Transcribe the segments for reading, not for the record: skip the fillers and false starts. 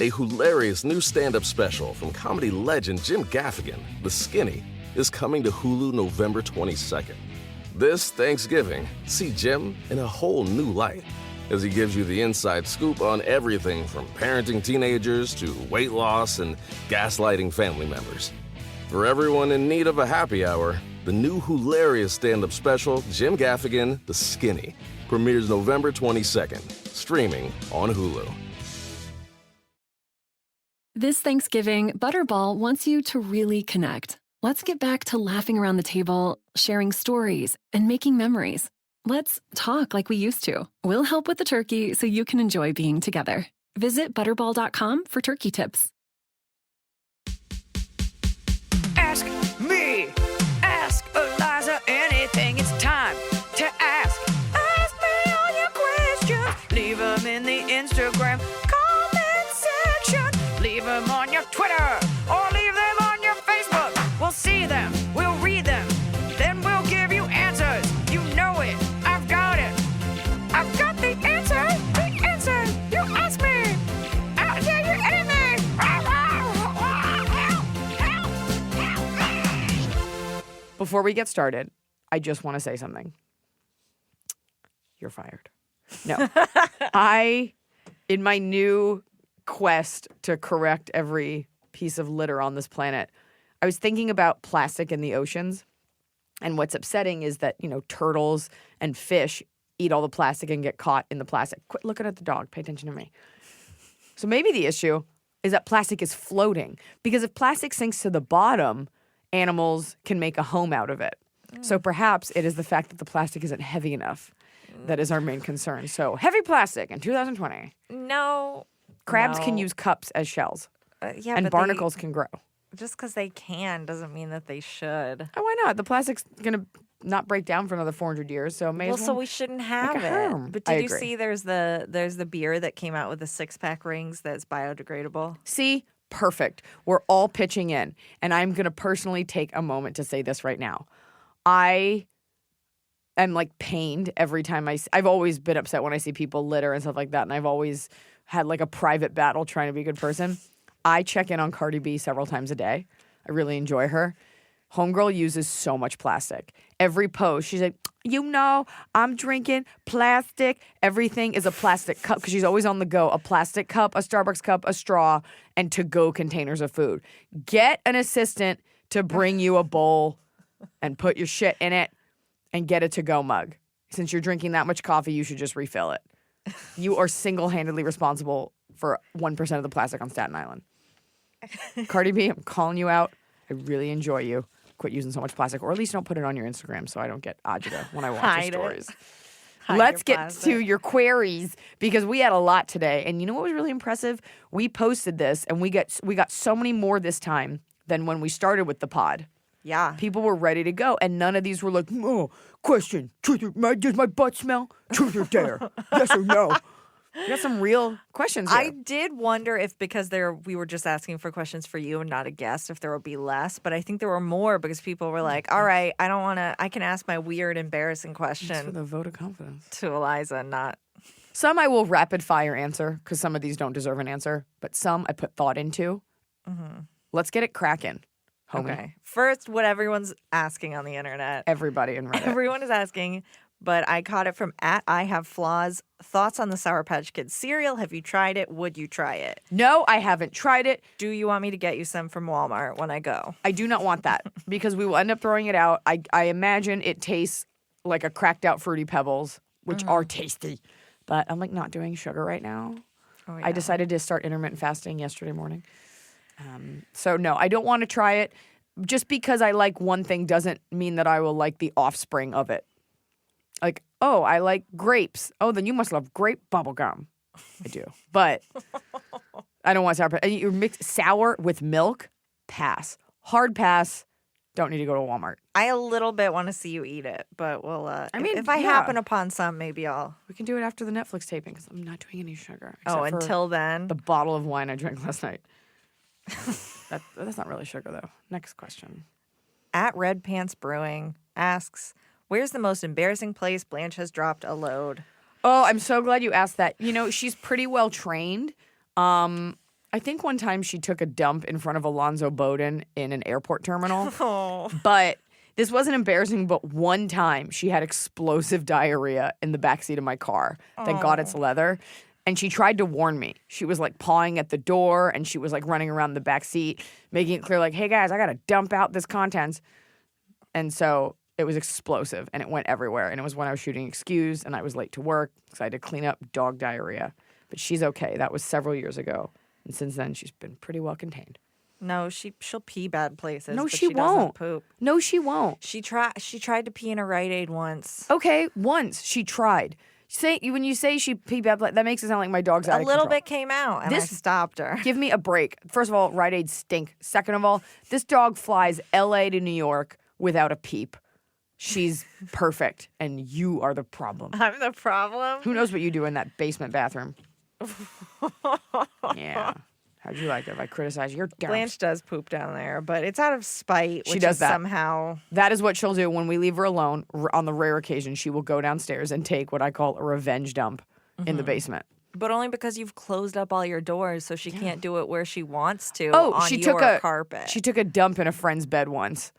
A hilarious new stand-up special from comedy legend Jim Gaffigan, The Skinny, is coming to Hulu November 22nd. This Thanksgiving, see Jim in a whole new light as he gives you the inside scoop on everything from parenting teenagers to weight loss and gaslighting family members. For everyone in need of a happy hour, the new hilarious stand-up special, Jim Gaffigan, The Skinny, premieres November 22nd, streaming on Hulu. This Thanksgiving, Butterball wants you to really connect. Let's get back to laughing around the table, sharing stories, and making memories. Let's talk like we used to. We'll help with the turkey so you can enjoy being together. Visit Butterball.com for turkey tips. Ask me, ask Iliza anything. It's time to ask. Ask me all your questions. Leave them in the Instagram comment section. Leave them on your Twitter or leave them on your Facebook. We'll see them, we'll read them, then we'll give you answers. You know it, I've got it. I've got the answer, the answer. You ask me, I'll tell you anything. Before we get started, I just want to say something. You're fired. No. In my new quest to correct every piece of litter on this planet, I was thinking about plastic in the oceans. And what's upsetting is that, turtles and fish eat all the plastic and get caught in the plastic. Quit looking at the dog. Pay attention to me. So maybe the issue is that plastic is floating. Because if plastic sinks to the bottom, animals can make a home out of it. So perhaps it is the fact that the plastic isn't heavy enough that is our main concern. So heavy plastic in 2020. No. Crabs can use cups as shells. Yeah, and but barnacles can grow. Just because they can doesn't mean that they should. Oh, why not? The plastic's going to not break down for another 400 years, so may as well. So we shouldn't have make a it. harm. But I did you agree. see there's the beer that came out with the 6-pack rings that's biodegradable? See? Perfect. We're all pitching in. And I'm going to personally take a moment to say this right now. I am pained every time I've always been upset when I see people litter and stuff like that. And I've always had a private battle trying to be a good person. I check in on Cardi B several times a day. I really enjoy her. Homegirl uses so much plastic. Every post, she's like, I'm drinking plastic. Everything is a plastic cup because she's always on the go. A plastic cup, a Starbucks cup, a straw, and to-go containers of food. Get an assistant to bring you a bowl and put your shit in it and get a to-go mug. Since you're drinking that much coffee, you should just refill it. You are single-handedly responsible for 1% of the plastic on Staten Island. Cardi B, I'm calling you out. I really enjoy you. Quit using so much plastic, or at least don't put it on your Instagram so I don't get agita when I watch your stories. Let's get to your queries because we had a lot today. And you know what was really impressive? We posted this and we got so many more this time than when we started with the pod. Yeah. People were ready to go, and none of these were like, question, truth or, does my butt smell? Truth or dare? Yes or no? We got some real questions here. I did wonder if because we were just asking for questions for you and not a guest, if there would be less. But I think there were more because people were like, all right, I don't want to, I can ask my weird, embarrassing question. Thanks for the vote of confidence. To Iliza, not. Some I will rapid fire answer because some of these don't deserve an answer. But some I put thought into. Mm-hmm. Let's get it cracking, homie. Okay. First, what everyone's asking on the internet. Everybody in Reddit. Everyone is asking. But I caught it from @IHaveFlaws. Thoughts on the Sour Patch Kids cereal? Have you tried it? Would you try it? No, I haven't tried it. Do you want me to get you some from Walmart when I go? I do not want that because we will end up throwing it out. I imagine it tastes like a cracked out Fruity Pebbles, which are tasty. But I'm not doing sugar right now. Oh, yeah. I decided to start intermittent fasting yesterday morning. So no, I don't want to try it. Just because I like one thing doesn't mean that I will like the offspring of it. I like grapes. Oh, then you must love grape bubblegum. I do. But I don't want sour patch. You mix sour with milk, pass. Hard pass, don't need to go to Walmart. I a little bit want to see you eat it, but we'll, if I happen upon some, maybe I'll. We can do it after the Netflix taping because I'm not doing any sugar. Oh, until then? The bottle of wine I drank last night. That's not really sugar, though. Next question. @RedPantsBrewing asks, where's the most embarrassing place Blanche has dropped a load? Oh, I'm so glad you asked that. She's pretty well trained. I think one time she took a dump in front of Alonzo Bowden in an airport terminal. Oh. But this wasn't embarrassing, but one time she had explosive diarrhea in the backseat of my car. Thank God it's leather. And she tried to warn me. She was like pawing at the door and she was like running around the back seat, making it clear like, hey guys, I got to dump out this contents. And so it was explosive and it went everywhere. And it was when I was shooting Excuse and I was late to work because I had to clean up dog diarrhea. But she's okay. That was several years ago. And since then, she's been pretty well contained. No, she'll pee bad places. No, but she doesn't won't. Poop. No, she won't. She tried to pee in a Rite Aid once. Okay, once she tried. When you say she peed bad, that makes it sound like my dog's out of control. A little bit came out, and I stopped her. Give me a break. First of all, Rite Aid stink. Second of all, this dog flies L.A. to New York without a peep. She's perfect, and you are the problem. I'm the problem? Who knows what you do in that basement bathroom? Yeah. How'd you like it if I criticize your dumps? Blanche does poop down there, but it's out of spite. She which does is that. Somehow. That is what she'll do when we leave her alone. On the rare occasion, she will go downstairs and take what I call a revenge dump in the basement. But only because you've closed up all your doors, so she can't do it where she wants to on she your took a carpet. She took a dump in a friend's bed once.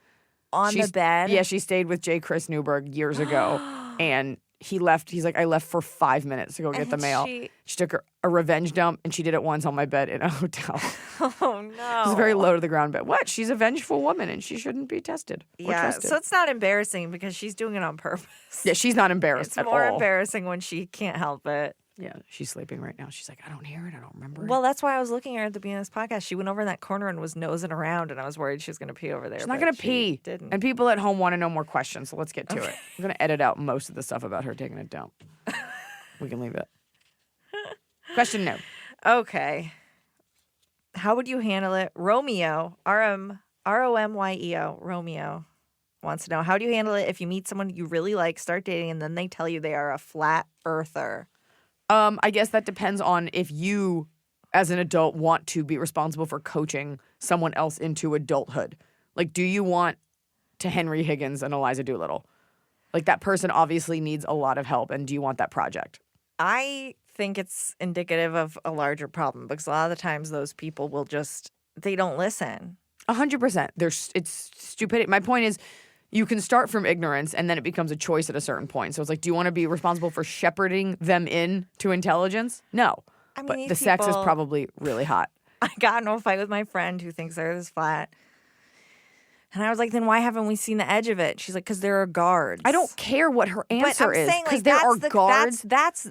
On the bed? Yeah, she stayed with J. Chris Newberg years ago, and he left. He's like, I left for 5 minutes to go get the mail. She took a revenge dump, and she did it once on my bed in a hotel. Oh, no. It was a very low to the ground bed. What? She's a vengeful woman, and she shouldn't be tested or trusted. So it's not embarrassing because she's doing it on purpose. Yeah, she's not embarrassed at all. It's more embarrassing when she can't help it. Yeah, she's sleeping right now. She's like, I don't hear it. I don't remember it. Well, that's why I was looking at her at the beginning of this podcast. She went over in that corner and was nosing around, and I was worried she was going to pee over there. She's not going to pee. Didn't. And people at home want to know more questions, so let's get to it. I'm going to edit out most of the stuff about her taking a dump. We can leave it. Question no. Okay. How would you handle it? Romeo, R-O-M-Y-E-O, Romeo wants to know, how do you handle it if you meet someone you really like, start dating, and then they tell you they are a flat earther? I guess that depends on if you, as an adult, want to be responsible for coaching someone else into adulthood. Like, do you want to Henry Higgins and Eliza Doolittle? Like, that person obviously needs a lot of help, and do you want that project? I think it's indicative of a larger problem because a lot of the times those people will they don't listen. 100%. It's stupidity. My point is, you can start from ignorance and then it becomes a choice at a certain point. So it's like, do you want to be responsible for shepherding them in to intelligence? No. I mean, but these the sex is people- probably really hot. I got into a fight with my friend who thinks they're this flat. And I was like, then why haven't we seen the edge of it? She's like, because there are guards. I don't care what her answer but I'm is. saying, Because like, there are that's guards. That's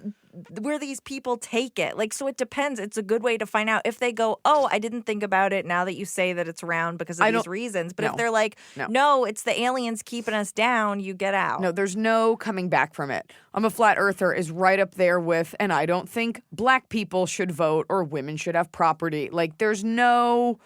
where these people take it. Like, so it depends. It's a good way to find out if they go, oh, I didn't think about it now that you say that it's round because of these reasons. But if they're like, no, it's the aliens keeping us down, you get out. No, there's no coming back from it. I'm a flat earther is right up there with, and I don't think black people should vote or women should have property. Like, there's no...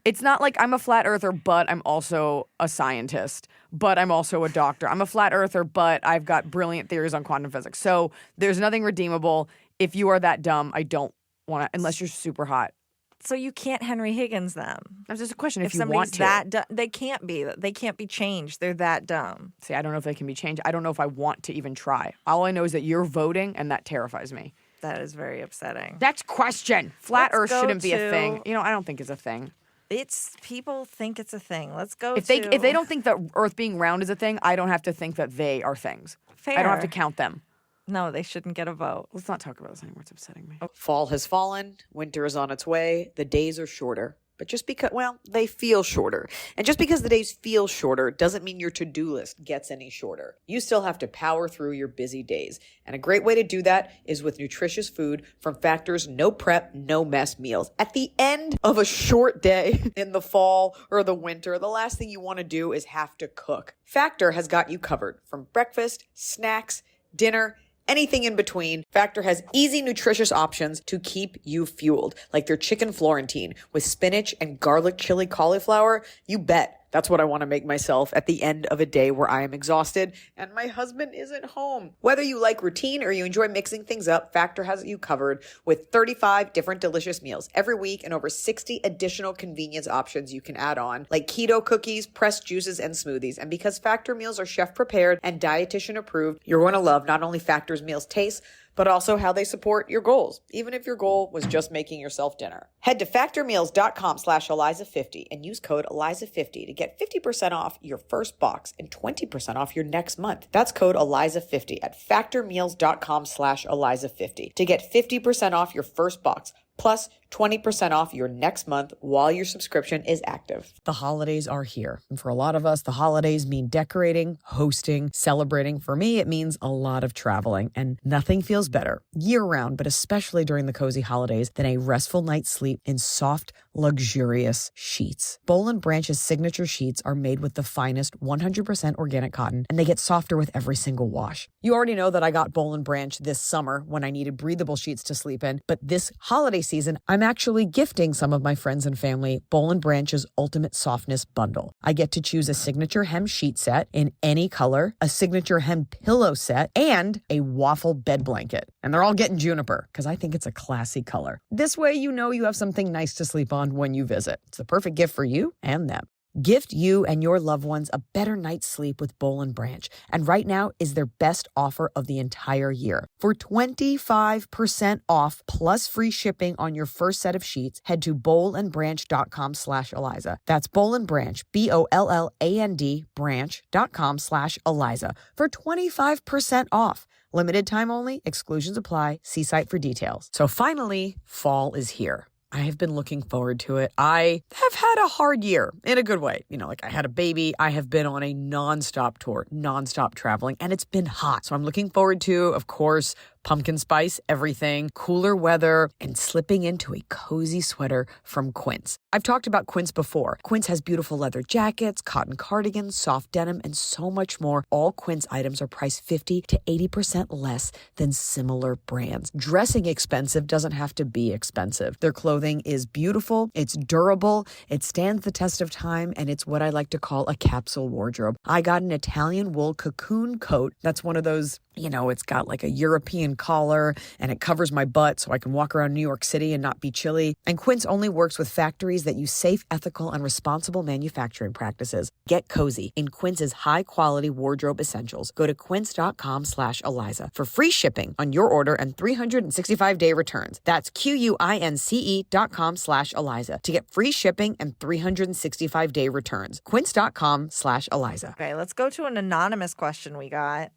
It's not like I'm a flat earther, but I'm also a scientist, but I'm also a doctor. I'm a flat earther, but I've got brilliant theories on quantum physics. So there's nothing redeemable. If you are that dumb, I don't want to, unless you're super hot. So you can't Henry Higgins them. That's just a question. If you somebody's want to. that dumb, they can't be. They can't be changed. They're that dumb. See, I don't know if they can be changed. I don't know if I want to even try. All I know is that you're voting, and that terrifies me. That is very upsetting. Next question. Flat Let's Earth go shouldn't be a to- thing. I don't think it's a thing. It's people think it's a thing. Let's go. If they don't think that Earth being round is a thing, I don't have to think that they are things. Fair. I don't have to count them. No, they shouldn't get a vote. Let's not talk about this anymore. It's upsetting me. Fall has fallen, winter is on its way, the days are shorter. But just because, they feel shorter. And just because the days feel shorter doesn't mean your to-do list gets any shorter. You still have to power through your busy days. And a great way to do that is with nutritious food from Factor's no prep, no mess meals. At the end of a short day in the fall or the winter, the last thing you want to do is have to cook. Factor has got you covered from breakfast, snacks, dinner, anything in between. Factor has easy, nutritious options to keep you fueled, like their chicken Florentine with spinach and garlic chili cauliflower. You bet. That's what I want to make myself at the end of a day where I am exhausted and my husband isn't home. Whether you like routine or you enjoy mixing things up, Factor has you covered with 35 different delicious meals every week and over 60 additional convenience options you can add on, like keto cookies, pressed juices, and smoothies. And because Factor meals are chef prepared and dietitian approved, you're going to love not only Factor's meals taste, but also how they support your goals, even if your goal was just making yourself dinner. Head to factormeals.com/Eliza50 and use code Eliza50 to get 50% off your first box and 20% off your next month. That's code Eliza50 at factormeals.com/Eliza50 to get 50% off your first box plus 20% off your next month while your subscription is active. The holidays are here. And for a lot of us, the holidays mean decorating, hosting, celebrating. For me, it means a lot of traveling. And nothing feels better year-round, but especially during the cozy holidays, than a restful night's sleep in soft, luxurious sheets. Boll & Branch's signature sheets are made with the finest 100% organic cotton, and they get softer with every single wash. You already know that I got Boll & Branch this summer when I needed breathable sheets to sleep in, but this holiday season, I'm actually gifting some of my friends and family Boll & Branch's Ultimate Softness Bundle. I get to choose a signature hem sheet set in any color, a signature hem pillow set, and a waffle bed blanket. And they're all getting juniper because I think it's a classy color. This way you know you have something nice to sleep on when you visit. It's the perfect gift for you and them. Gift you and your loved ones a better night's sleep with Boll & Branch. And right now is their best offer of the entire year. For 25% off plus free shipping on your first set of sheets, head to bollandbranch.com/Eliza. That's Boll & Branch, BOLLAND branch.com/Eliza for 25% off. Limited time only, exclusions apply. See site for details. So finally, fall is here. I have been looking forward to it. I have had a hard year in a good way. You know, like I had a baby. I have been on a nonstop tour, nonstop traveling, and it's been hot. So I'm looking forward to, of course, pumpkin spice, everything, cooler weather, and slipping into a cozy sweater from Quince. I've talked about Quince before. Quince has beautiful leather jackets, cotton cardigans, soft denim, and so much more. All Quince items are priced 50 to 80% less than similar brands. Dressing expensive doesn't have to be expensive. Their clothing is beautiful, it's durable, it stands the test of time, and it's what I like to call a capsule wardrobe. I got an Italian wool cocoon coat. That's one of those, you know, it's got like a European collar and it covers my butt so I can walk around New York City and not be chilly. And Quince only works with factories that use safe, ethical, and responsible manufacturing practices. Get cozy in Quince's high-quality wardrobe essentials. Go to quince.com/Eliza for free shipping on your order and 365-day returns. That's QUINCE.com/Eliza to get free shipping and 365-day returns. Quince.com/Eliza. Okay, let's go to an anonymous question we got.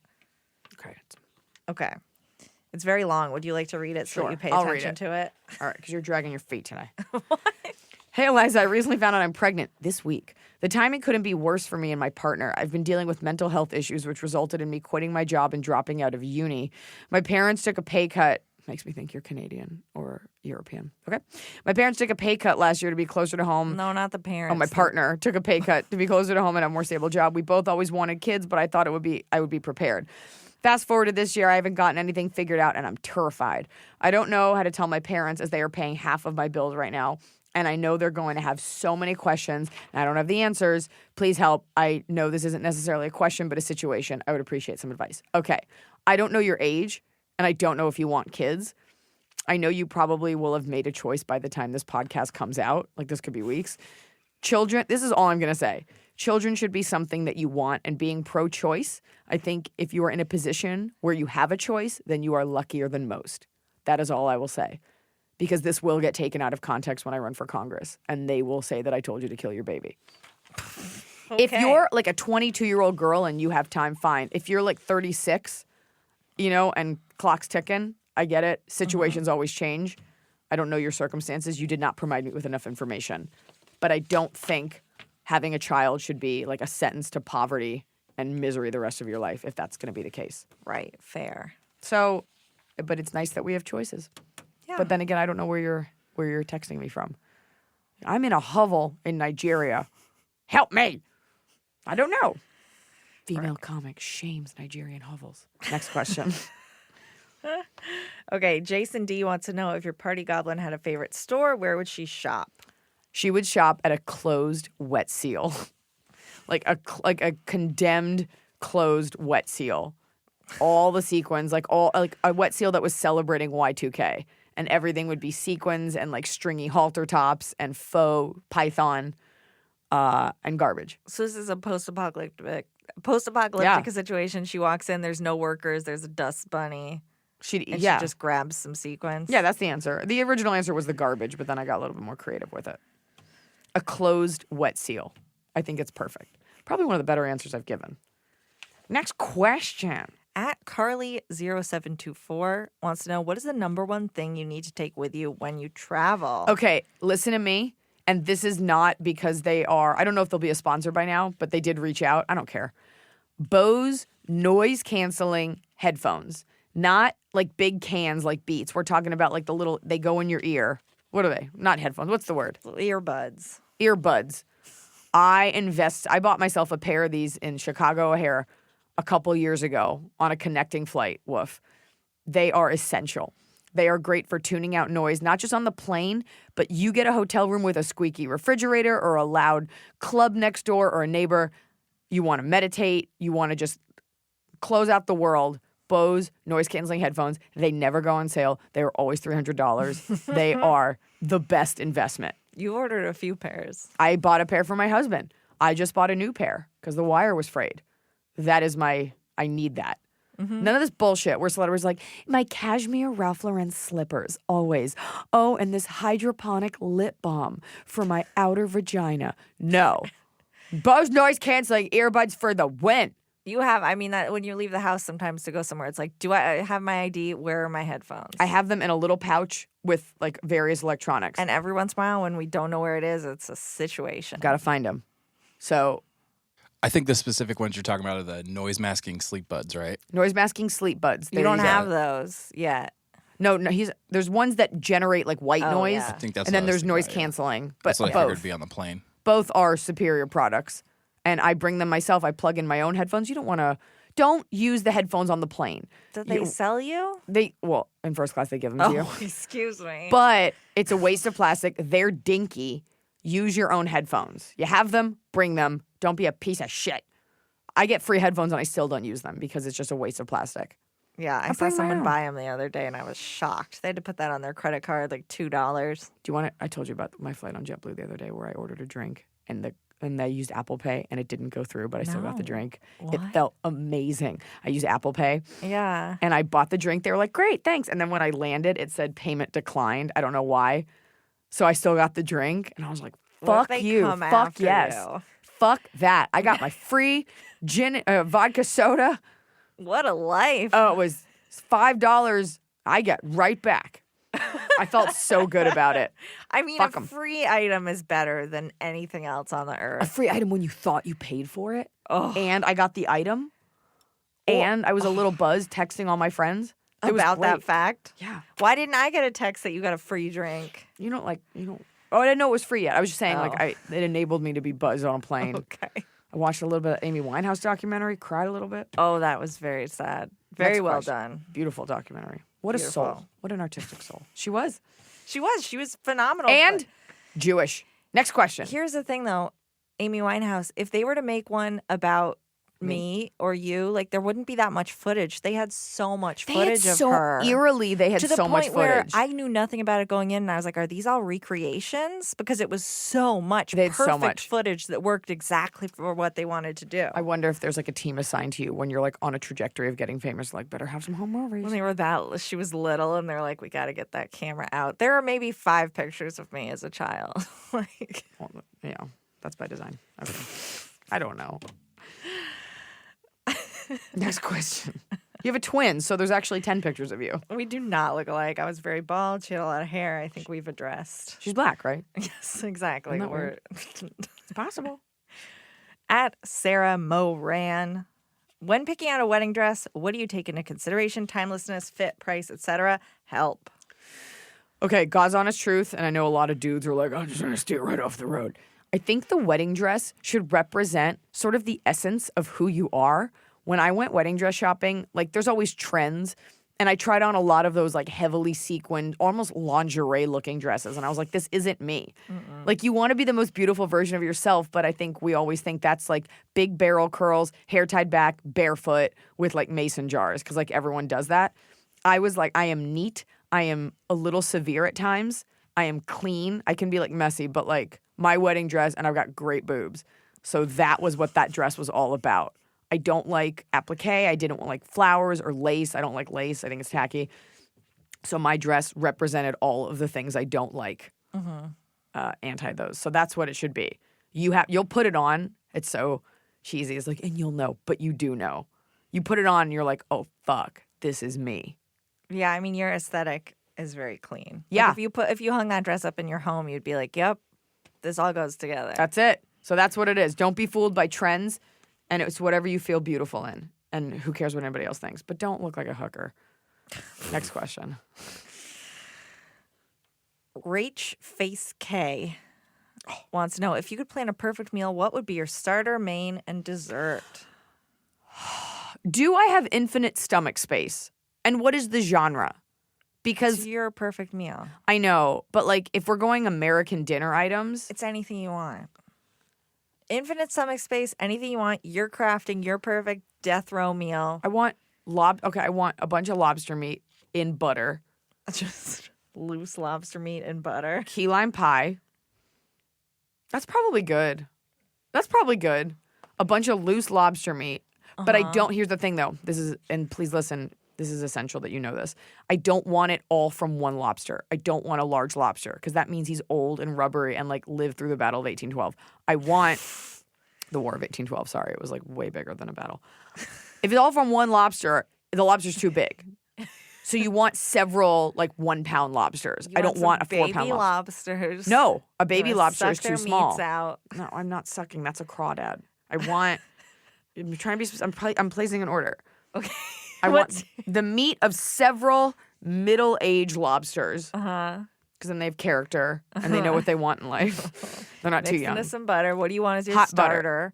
Okay. It's very long. Would you like to read it so that you pay I'll read attention to it? All right, because you're dragging your feet today. Hey, Iliza, I recently found out I'm pregnant this week. The timing couldn't be worse for me and my partner. I've been dealing with mental health issues, which resulted in me quitting my job and dropping out of uni. My parents took a pay cut. Makes me think you're Canadian or European. Okay. My parents took a pay cut last year to be closer to home. No, not the parents. Oh, my partner took a pay cut to be closer to home and have a more stable job. We both always wanted kids, but I thought I would be prepared. Fast forward to this year, I haven't gotten anything figured out, and I'm terrified. I don't know how to tell my parents as they are paying half of my bills right now, and I know they're going to have so many questions, and I don't have the answers. Please help. I know this isn't necessarily a question, but a situation. I would appreciate some advice. Okay. I don't know your age, and I don't know if you want kids. I know you probably will have made a choice by the time this podcast comes out. Like, this could be weeks. Children, this is all I'm going to say. Children should be something that you want, and being pro-choice, I think if you are in a position where you have a choice, then you are luckier than most. That is all I will say. Because this will get taken out of context when I run for Congress, and they will say that I told you to kill your baby. Okay. If you're like a 22-year-old girl and you have time, fine. If you're like 36, you know, and clock's ticking, I get it. Situations always change. I don't know your circumstances. You did not provide me with enough information. But I don't think having a child should be like a sentence to poverty and misery the rest of your life, if that's going to be the case. Right. Fair. So, but it's nice that we have choices. Yeah. But then again, I don't know where you're texting me from. I'm in a hovel in Nigeria. Help me. I don't know. Female comic shames Nigerian hovels. Next question. Okay. Jason D wants to know if your party goblin had a favorite store, where would she shop? She would shop at a closed wet seal. like a condemned closed wet seal. All the sequins, like a wet seal that was celebrating Y2K. And everything would be sequins and like stringy halter tops and faux python and garbage. So this is a post-apocalyptic Yeah. situation. She walks in, there's no workers, there's a dust bunny. She she just grabs some sequins. Yeah, that's the answer. The original answer was the garbage, but then I got a little bit more creative with it. A closed wet seal. I think it's perfect. Probably one of the better answers I've given. Next question. At Carly0724 wants to know, what is the number one thing you need to take with you when you travel? Okay, listen to me. And this is not because they are, I don't know if they'll be a sponsor by now, but they did reach out. I don't care. Bose noise canceling headphones. Not like big cans like Beats. We're talking about like the little, they go in your ear. What are they? Not headphones. What's the word? Earbuds. Earbuds. I bought myself a pair of these in Chicago O'Hare a couple years ago on a connecting flight. Woof. They are essential. They are great for tuning out noise, not just on the plane, but you get a hotel room with a squeaky refrigerator or a loud club next door or a neighbor. You want to meditate. You want to just close out the world. Bose noise-canceling headphones. They never go on sale. They are always $300. They are the best investment. You ordered a few pairs. I bought a pair for my husband. I just bought a new pair because the wire was frayed. That is I need that. Mm-hmm. None of this bullshit where celebrities are like, my cashmere Ralph Lauren slippers, always. Oh, and this hydroponic lip balm for my outer vagina. No. Bose noise canceling earbuds for the win. You have, that when you leave the house sometimes to go somewhere, it's like, do I have my ID? Where are my headphones? I have them in a little pouch with like various electronics. And every once in a while when we don't know where it is, it's a situation. Got to find them. So I think the specific ones you're talking about are the noise masking sleep buds, right? Noise masking sleep buds. You don't have those yet. No, there's ones that generate like white noise. Yeah. I think that's and then there's noise yeah. canceling. But That's what I figured would be on the plane. Both are superior products. And I bring them myself. I plug in my own headphones. You don't use the headphones on the plane. Did they sell you? Well, in first class they give them to you. Excuse me. But it's a waste of plastic. They're dinky. Use your own headphones. You have them, bring them. Don't be a piece of shit. I get free headphones and I still don't use them because it's just a waste of plastic. Yeah, I saw someone buy them the other day and I was shocked. They had to put that on their credit card, like $2. Do you want it? I told you about my flight on JetBlue the other day where I ordered a drink and they used Apple Pay and it didn't go through, but I still got the drink. What? It felt amazing. I used Apple Pay. Yeah. And I bought the drink. They were like, great, thanks. And then when I landed, it said payment declined. I don't know why. So I still got the drink. And I was like, fuck you. Fuck yes. You? Fuck that. I got my free vodka soda. What a life. Oh, it was $5 I get right back. I felt so good about it. A free item is better than anything else on the earth. A free item when you thought you paid for it. Oh. And I got the item. And I was a little buzzed texting all my friends. About that fact? Yeah. Why didn't I get a text that you got a free drink? Oh, I didn't know it was free yet. I was just saying, it enabled me to be buzzed on a plane. Okay. I watched a little bit of Amy Winehouse documentary, cried a little bit. Oh, that was very sad. Very well done. Beautiful documentary. What a soul. What an artistic soul. She was. She was phenomenal. And Jewish. Next question. Here's the thing, though. Amy Winehouse, if they were to make one about me or you, like there wouldn't be that much footage. They had so much footage of her. Eerily, they had to the so much point where footage. I knew nothing about it going in, and I was like, "Are these all recreations?" Because it was so much they had perfect so much footage that worked exactly for what they wanted to do. I wonder if there's like a team assigned to you when you're like on a trajectory of getting famous. Like, better have some home movies. When they were she was little, and they're like, "We got to get that camera out." There are maybe 5 pictures of me as a child. That's by design. I don't know. Next question. You have a twin, so there's actually 10 pictures of you. We do not look alike. I was very bald. She had a lot of hair. I think we've addressed. She's black, right? Yes, exactly. It's possible. At Sarah Moran, when picking out a wedding dress, what do you take into consideration? Timelessness, fit, price, etc. Help. Okay, God's honest truth, and I know a lot of dudes are like, I'm just going to steer right off the road. I think the wedding dress should represent sort of the essence of who you are. When I went wedding dress shopping, like there's always trends. And I tried on a lot of those like heavily sequined, almost lingerie looking dresses. And I was like, this isn't me. Mm-mm. Like you want to be the most beautiful version of yourself. But I think we always think that's like big barrel curls, hair tied back, barefoot with like mason jars. Cause like everyone does that. I was like, I am neat. I am a little severe at times. I am clean. I can be like messy, but like my wedding dress and I've got great boobs. So that was what that dress was all about. I don't like applique. I didn't like flowers or lace. I don't like lace. I think it's tacky. So my dress represented all of the things I don't like. Anti those. So that's what it should be. You'll put it on. It's so cheesy. It's like, and you'll know, but you do know. You put it on and you're like, oh fuck, this is me. Yeah, I mean your aesthetic is very clean. Yeah. Like if you hung that dress up in your home, you'd be like, yep, this all goes together. That's it. So that's what it is. Don't be fooled by trends, and it's whatever you feel beautiful in. And who cares what anybody else thinks? But don't look like a hooker. Next question. Rach Face K wants to know, if you could plan a perfect meal, what would be your starter, main, and dessert? Do I have infinite stomach space? And what is the genre? Because It's your perfect meal. I know, but like if we're going American dinner items, It's anything you want. Infinite stomach space, anything you want. You're crafting your perfect death row meal. I want I want a bunch of lobster meat in butter, Just loose lobster meat and butter. key lime pie. That's probably good. A bunch of loose lobster meat. But I don't, here's the thing though. And please listen, this is essential that you know this. I don't want it all from one lobster. I don't want a large lobster because that means he's old and rubbery and like lived through the Battle of 1812. I want the War of 1812. Sorry, it was like way bigger than a battle. If it's all from one lobster, the lobster's too big. So you want several like 1 pound lobsters. I don't want a 4 pound baby lobster. lobsters. No, a You baby wanna lobster is suck too their small. meats out. No, I'm not sucking. That's a crawdad. I want. I'm trying to be. I'm placing an order. Okay. I want the meat of several middle-aged lobsters. Because then they have character and they know what they want in life. They're not too Mixed young. into some butter. What do you want as your Hot butter. starter?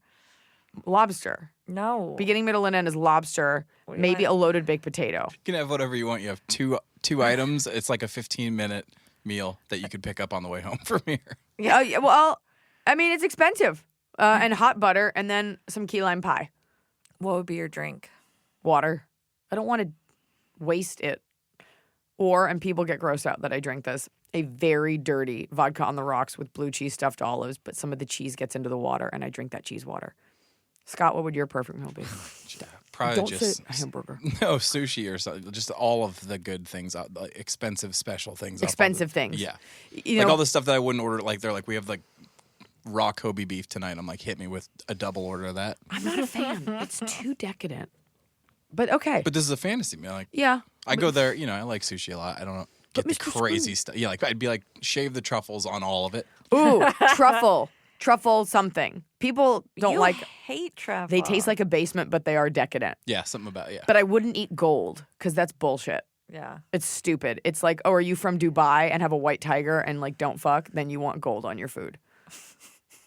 Lobster. No. Beginning, middle, and end is lobster. do you Maybe want? a loaded baked potato. You can have whatever you want. You have two items. It's like a 15-minute meal that you could pick up on the way home from here. Yeah. Well, I mean, it's expensive. And hot butter, and then some key lime pie. What would be your drink? Water. I don't want to waste it. Or, and people get grossed out that I drink this, a very dirty vodka on the rocks with blue cheese stuffed olives, but some of the cheese gets into the water, and I drink that cheese water. Scott, what would your perfect meal be? Probably Don't just say hamburger. no sushi or something. Just all of the good things, like expensive special things. Expensive things. Yeah, You like know, all the stuff that I wouldn't order. Like they're like, we have like raw Kobe beef tonight. I'm like, hit me with a double order of that. I'm not a fan. It's too decadent. But okay. But this is a fantasy meal. Like, yeah. I go there. You know, I like sushi a lot. I don't know. Get the Mr. crazy stuff. Yeah, like I'd be like, shave the truffles on all of it. Ooh, truffle something. People don't You like. hate truffle. They taste like a basement, but they are decadent. Yeah, something about But I wouldn't eat gold because that's bullshit. Yeah. It's stupid. It's like, oh, are you from Dubai and have a white tiger and like don't fuck? Then you want gold on your food.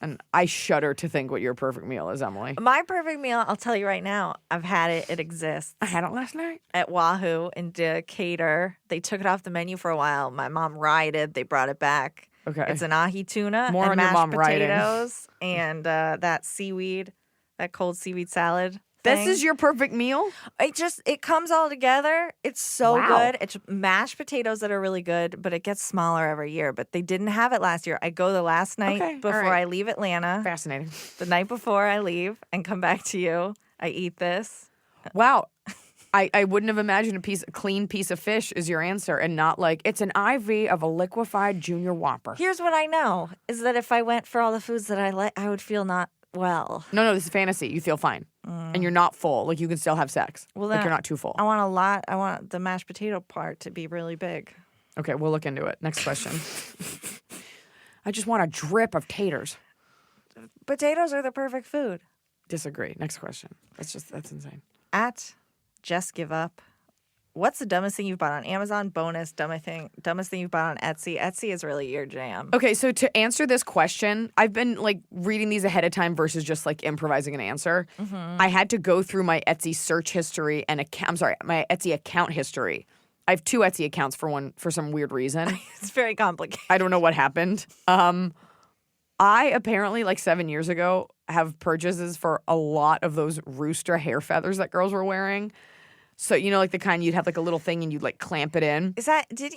And I shudder to think what your perfect meal is, Emily. My perfect meal, I'll tell you right now, I've had it. It exists. I had it last night. At Wahoo in Decatur. They took it off the menu for a while. My mom rioted. They brought it back. Okay. It's an ahi tuna More and on your mashed mom rioting. potatoes and that seaweed, that cold seaweed salad. This thing. is your perfect meal? It comes all together. It's so Wow. good. It's mashed potatoes that are really good, but it gets smaller every year. But they didn't have it last year. I go the last night Okay, all before right. I leave Atlanta. Fascinating. The night before I leave and come back to you, I eat this. Wow. I wouldn't have imagined a clean piece of fish is your answer and not like it's an IV of a liquefied junior whopper. Here's what I know is that if I went for all the foods that I like, I would feel not well. No, this is fantasy. You feel fine. And you're not full. Like you can still have sex. Well, like then you're not too full. I want a lot. I want the mashed potato part to be really big. Okay, we'll look into it. Next question. I just want a drip of taters. Potatoes are the perfect food. Disagree. Next question. That's insane. At Just Give Up. What's the dumbest thing you've bought on Amazon? Bonus, dumbest thing you've bought on Etsy. Etsy is really your jam. Okay, so to answer this question, I've been like reading these ahead of time versus just like improvising an answer. I had to go through my Etsy search history and my Etsy account history. I have 2 Etsy accounts for some weird reason. It's very complicated. I don't know what happened. I apparently like 7 years ago have purchases for a lot of those rooster hair feathers that girls were wearing. So, like the kind you'd have like a little thing and you'd like clamp it in.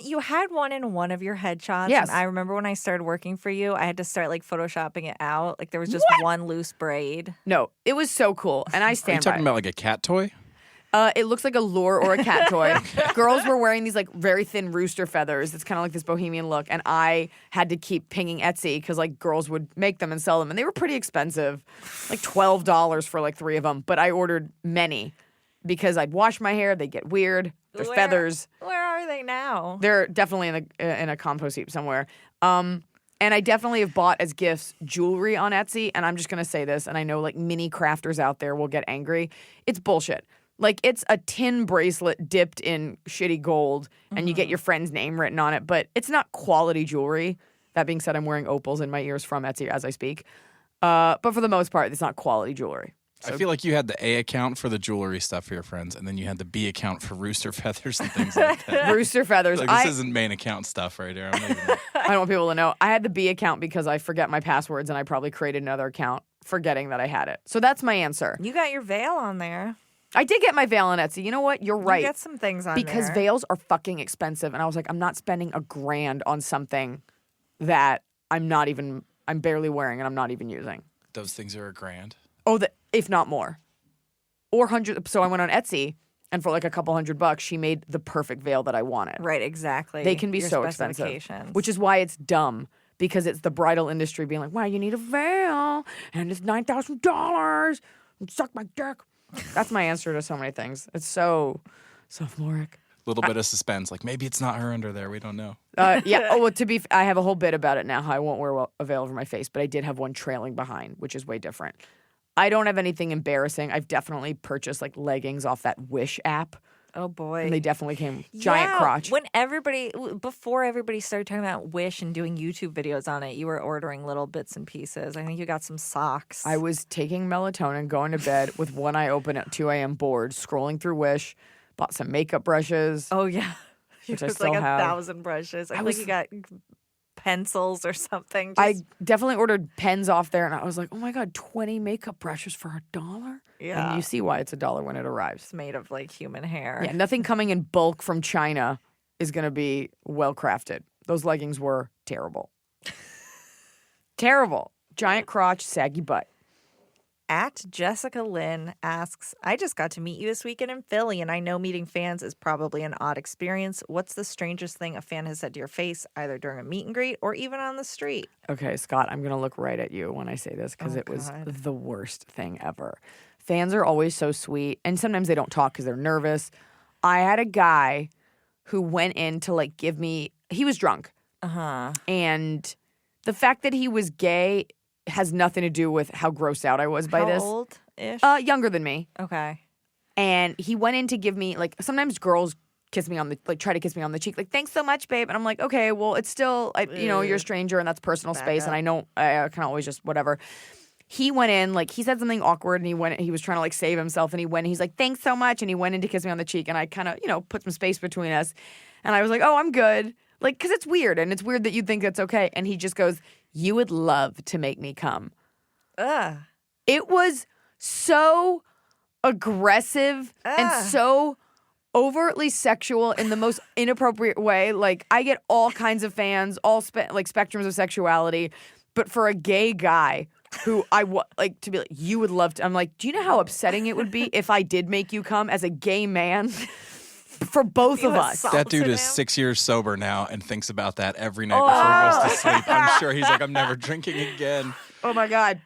You had one in one of your headshots? Yes. And I remember when I started working for you, I had to start like photoshopping it out. Like there was just one loose braid. No, it was so cool. And I Are you stand by talking it. about like a cat toy? It looks like a lure or a cat toy. Girls were wearing these like very thin rooster feathers. It's kind of like this bohemian look. And I had to keep pinging Etsy because like girls would make them and sell them. And they were pretty expensive, like $12 for like 3 of them. But I ordered many because I'd wash my hair. They get weird. There's feathers. Where are they now? They're definitely in a compost heap somewhere. And I definitely have bought as gifts jewelry on Etsy. And I'm just going to say this. And I know like mini crafters out there will get angry. It's bullshit. Like, it's a tin bracelet dipped in shitty gold, and you get your friend's name written on it, but it's not quality jewelry. That being said, I'm wearing opals in my ears from Etsy as I speak. But for the most part, it's not quality jewelry. I feel like you had the A account for the jewelry stuff for your friends, and then you had the B account for rooster feathers and things like that. Rooster feathers. Like, this isn't main account stuff right here. I'm leaving it. I don't want people to know. I had the B account because I forget my passwords, and I probably created another account forgetting that I had it. So that's my answer. You got your veil on there. I did get my veil on Etsy. You know what? You're right. You get some things on because there. veils are fucking expensive. And I was like, I'm not spending $1,000 on something that I'm barely wearing and I'm not even using. Those things are $1,000. Oh, if not more. Or 100. So I went on Etsy and for like a couple $100, she made the perfect veil that I wanted. Right, exactly. They can be Your so expensive. specifications. Which is why it's dumb. Because it's the bridal industry being like, wow, you need a veil and it's $9,000. Suck my dick. That's my answer to so many things. It's so sophomoric. A little bit of suspense. Like, maybe it's not her under there. We don't know. Yeah. Oh, well, I have a whole bit about it now, how I won't wear a veil over my face, but I did have one trailing behind, which is way different. I don't have anything embarrassing. I've definitely purchased like leggings off that Wish app. Oh, boy. And they definitely came giant crotch. Before everybody started talking about Wish and doing YouTube videos on it, you were ordering little bits and pieces. I think you got some socks. I was taking melatonin, going to bed with one eye open at 2 a.m. bored, scrolling through Wish, bought some makeup brushes. Oh, yeah. Which it I was still like have. 1,000 brushes. I feel like you got pencils or something. I definitely ordered pens off there, and I was like, oh my God, 20 makeup brushes for $1? Yeah. And you see why it's $1 when it arrives. It's made of like human hair. Yeah, nothing coming in bulk from China is going to be well crafted. Those leggings were terrible. Terrible. Giant crotch, saggy butt. At Jessica Lynn asks, I just got to meet you this weekend in Philly, and I know meeting fans is probably an odd experience. What's the strangest thing a fan has said to your face, either during a meet and greet or even on the street? Okay, Scott, I'm going to look right at you when I say this because it was the worst thing ever. Fans are always so sweet, and sometimes they don't talk because they're nervous. I had a guy who went in to like give me, he was drunk. And the fact that he was gay has nothing to do with how grossed out I was by this. How old-ish? Younger than me. Okay. And he went in to give me, like, sometimes girls kiss me on the, like, try to kiss me on the cheek, like, thanks so much, babe. And I'm like, okay, well, it's still, you're a stranger and that's personal space. And I know I can always just whatever. He went in, like, he said something awkward and he was trying to, like, save himself. And he went, he's like, thanks so much. And he went in to kiss me on the cheek. And I kind of, put some space between us. And I was like, oh, I'm good. Like, because it's weird. And it's weird that you think it's okay. And he just goes, you would love to make me come. It was so aggressive and so overtly sexual in the most inappropriate way. Like, I get all kinds of fans, all spectrums of sexuality, but for a gay guy who to be like, you would love to. I'm like, do you know how upsetting it would be if I did make you come as a gay man? For both of us. That dude is 6 years sober now and thinks about that every night before he goes to sleep. I'm sure he's like, I'm never drinking again. Oh my God.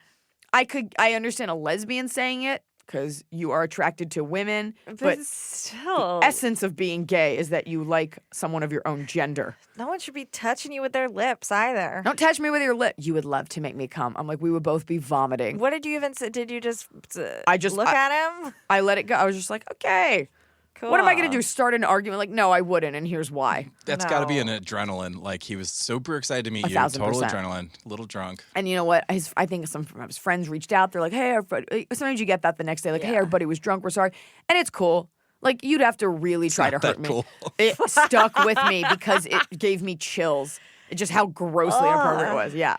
I understand a lesbian saying it because you are attracted to women, but still, the essence of being gay is that you like someone of your own gender. No one should be touching you with their lips either. Don't touch me with your lip. You would love to make me come. I'm like, we would both be vomiting. What did you even say? Did you just look at him? I let it go. I was just like, okay. Cool. What am I going to do? Start an argument? Like, no, I wouldn't, and here's why. That's got to be an adrenaline. Like, he was super excited to meet you. 1,000%. Total adrenaline. A little drunk. And you know what? I think some of his friends reached out. They're like, hey, everybody. Sometimes you get that the next day. Like, hey, everybody was drunk. We're sorry. And it's cool. Like, you'd have to really try to hurt me. Cool. It stuck with me because it gave me chills. It just how grossly inappropriate it was. Yeah.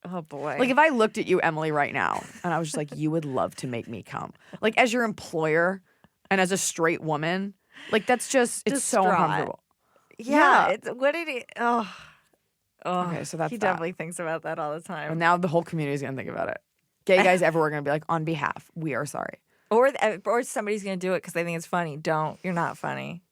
Oh, boy. Like, if I looked at you, Emily, right now, and I was just like, you would love to make me come. Like, as your employer, And as a straight woman, like that's just, it's so Distraught. uncomfortable. Yeah. It's, what did he? Oh, Okay, so that's he that. definitely thinks about that all the time. And now the whole community is going to think about it. Gay guys everywhere are going to be like, on behalf, we are sorry. Or somebody's going to do it because they think it's funny. Don't. You're not funny.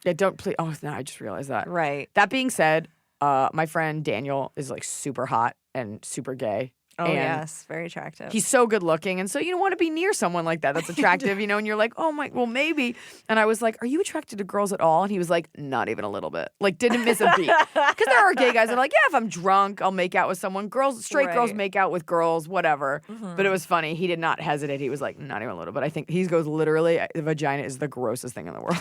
Yeah, don't please. Oh, no, I just realized that. Right. That being said, my friend Daniel is like super hot and super gay. Oh, and yes. Very attractive. he's so good looking. And so you don't want to be near someone like that that's attractive, you know, and you're like, oh my, well, maybe. And I was like, are you attracted to girls at all? And he was like, not even a little bit. Like, didn't miss a beat. Because there are gay guys that are like, yeah, if I'm drunk, I'll make out with someone. Straight girls Right. make out with girls, whatever. But it was funny. He did not hesitate. He was like, not even a little bit. I think he goes, literally, the vagina is the grossest thing in the world.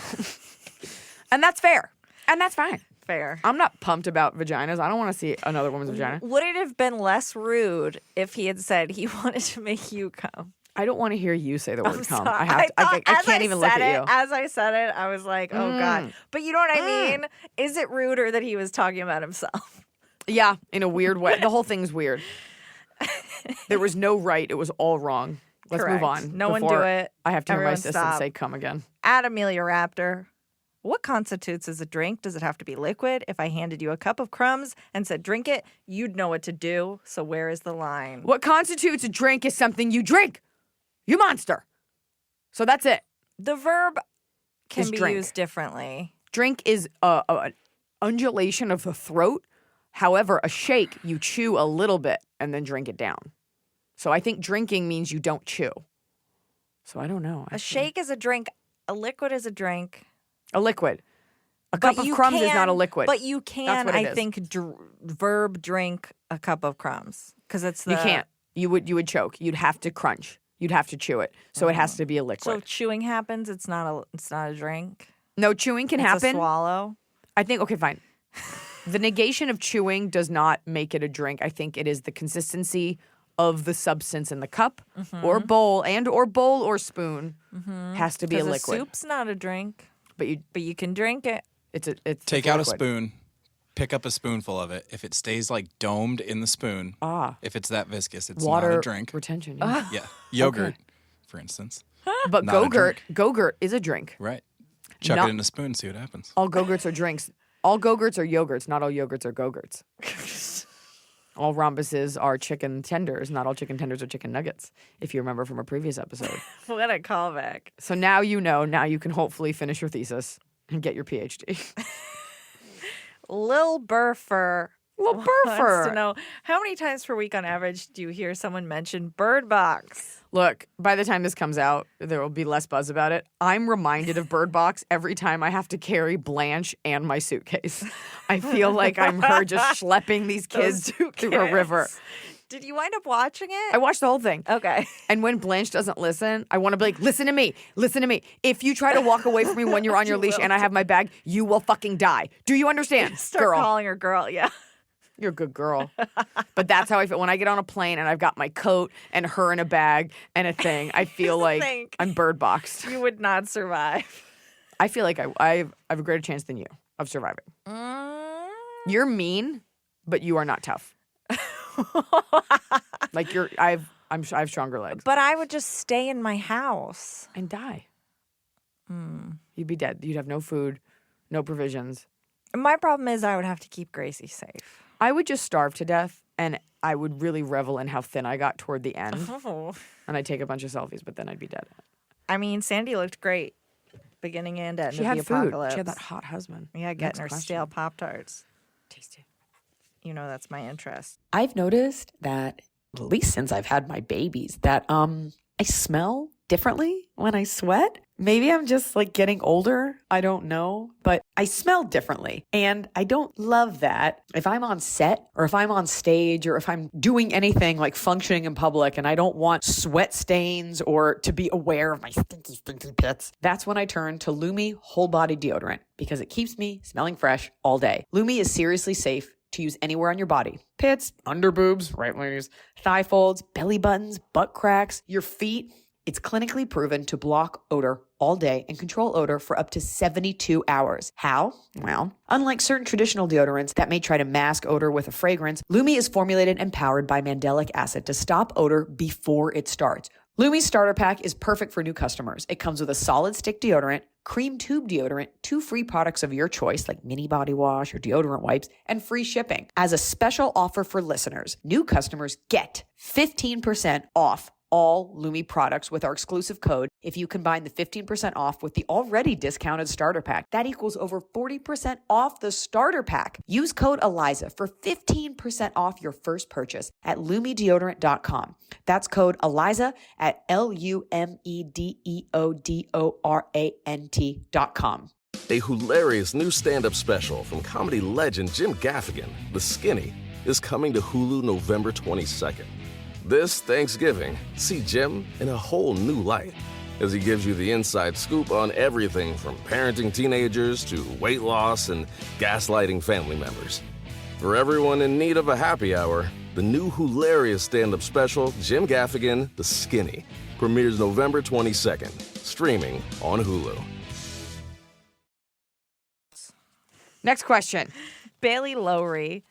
And that's fair. And that's fine. Fair. I'm not pumped about vaginas. I don't want to see another woman's vagina. Would it have been less rude if he had said he wanted to make you come? I don't want to hear you say the word I'm come. sorry. I have to. I as can't even look said at you. As I said it, I was like, oh God. But you know what I mean? Is it ruder that he was talking about himself? Yeah, in a weird way. The whole thing's weird. There was no right. It was all wrong. Let's move Correct. on. No one before do it. I have to hear my Everyone assistant stop. say come again. At Amelia Raptor, what constitutes as a drink? Does it have to be liquid? If I handed you a cup of crumbs and said drink it, you'd know what to do. So where is the line? What constitutes a drink is something you drink. You monster. So that's it. The verb can Is be drink. used differently. Drink is an undulation of the throat. However, a shake, you chew a little bit and then drink it down. So I think drinking means you don't chew. So I don't know. A shake is a drink. A liquid is a drink. A liquid. A But cup of you crumbs is can- not a liquid. But you can, what it I is. think, verb drink a cup of crumbs because it's the. You can't. You would choke. You'd have to crunch. You'd have to chew it. So it has to be a liquid. So chewing happens. It's not a drink. No, chewing can It's a happen. swallow. I think, okay, fine. The negation of chewing does not make it a drink. I think it is the consistency of the substance in the cup or bowl or spoon has to be a 'Cause liquid. soup's not a drink, But but you can drink it. it's Take it's out a liquid. spoon, pick up a spoonful of it. If it stays like domed in the spoon, if it's that viscous, it's Water not a drink. retention. Yeah. Yeah, yogurt, for instance. But Not a Go-Gurt is a drink. Right. Chuck Not- it in a spoon, see what happens. All Go-Gurts are drinks. All Go-Gurts are yogurts. Not all yogurts are Go-Gurts. All rhombuses are chicken tenders. Not all chicken tenders are chicken nuggets, if you remember from a previous episode. What a callback. So now you know. Now you can hopefully finish your thesis and get your PhD. Lil Burfer. Lil Wants to Burfer. know how many times per week on average do you hear someone mention Bird Box? Look, by the time this comes out, there will be less buzz about it. I'm reminded of Bird Box every time I have to carry Blanche and my suitcase. I feel like I'm her just schlepping these kids through a river. Did you wind up watching it? I watched the whole thing. Okay. And when Blanche doesn't listen, I want to be like, listen to me. Listen to me. If you try to walk away from me when you're on your leash and I have my bag, you will fucking die. Do you understand? Start girl. calling her girl. Yeah. You're a good girl. But that's how I feel. When I get on a plane and I've got my coat and her in a bag and a thing, I feel like think. I'm bird boxed. You would not survive. I feel like I have a greater chance than you of surviving. You're mean, but you are not tough. Like I have stronger legs. But I would just stay in my house. And die. You'd be dead. You'd have no food, no provisions. My problem is I would have to keep Gracie safe. I would just starve to death, and I would really revel in how thin I got toward the end. Oh. And I'd take a bunch of selfies, but then I'd be dead. I mean, Sandy looked great, beginning and end She of had the food. apocalypse. She had that hot husband. Yeah, getting her question. stale Pop-Tarts. Tasty. You know that's my interest. I've noticed that, at least since I've had my babies, that I smell differently when I sweat. Maybe I'm just like getting older. I don't know, but I smell differently. And I don't love that. If I'm on set or if I'm on stage or if I'm doing anything like functioning in public and I don't want sweat stains or to be aware of my stinky, stinky pits, that's when I turn to Lumi Whole Body Deodorant because it keeps me smelling fresh all day. Lumi is seriously safe to use anywhere on your body. Pits, under boobs, right wings, thigh folds, belly buttons, butt cracks, your feet. It's clinically proven to block odor all day and control odor for up to 72 hours. How? Well, unlike certain traditional deodorants that may try to mask odor with a fragrance, Lumi is formulated and powered by mandelic acid to stop odor before it starts. Lumi's starter pack is perfect for new customers. It comes with a solid stick deodorant, cream tube deodorant, 2 free products of your choice like mini body wash or deodorant wipes, and free shipping. As a special offer for listeners, new customers get 15% off all Lumi products with our exclusive code. If you combine the 15% off with the already discounted starter pack, that equals over 40% off the starter pack. Use code Iliza for 15% off your first purchase at LumiDeodorant.com. That's code Iliza at LumiDeodorant.com. A hilarious new stand-up special from comedy legend Jim Gaffigan, The Skinny, is coming to Hulu November 22nd. This Thanksgiving, see Jim in a whole new light as he gives you the inside scoop on everything from parenting teenagers to weight loss and gaslighting family members. For everyone in need of a happy hour, the new hilarious stand-up special, Jim Gaffigan, The Skinny, premieres November 22nd, streaming on Hulu. Next question. Bailey Lowry.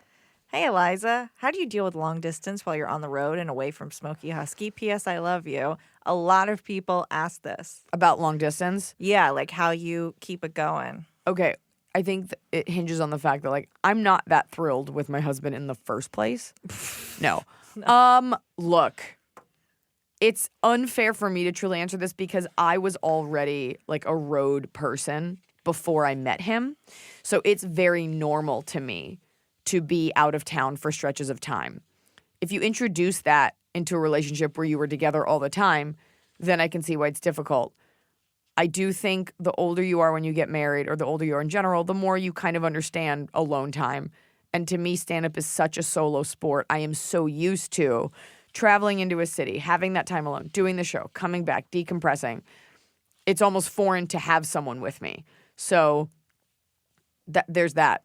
Hey, Eliza. How do you deal with long distance while you're on the road and away from Smoky Husky? P.S. I love you. A lot of people ask this. About long distance? Yeah, like how you keep it going. Okay. I think it hinges on the fact that, like, I'm not that thrilled with my husband in the first place. No. Look, it's unfair for me to truly answer this because I was already, like, a road person before I met him. So it's very normal to me to be out of town for stretches of time. If you introduce that into a relationship where you were together all the time, then I can see why it's difficult. I do think the older you are when you get married, or the older you are in general, the more you kind of understand alone time. And to me, stand-up is such a solo sport. I am so used to traveling into a city, having that time alone, doing the show, coming back, decompressing. It's almost foreign to have someone with me. So there's that.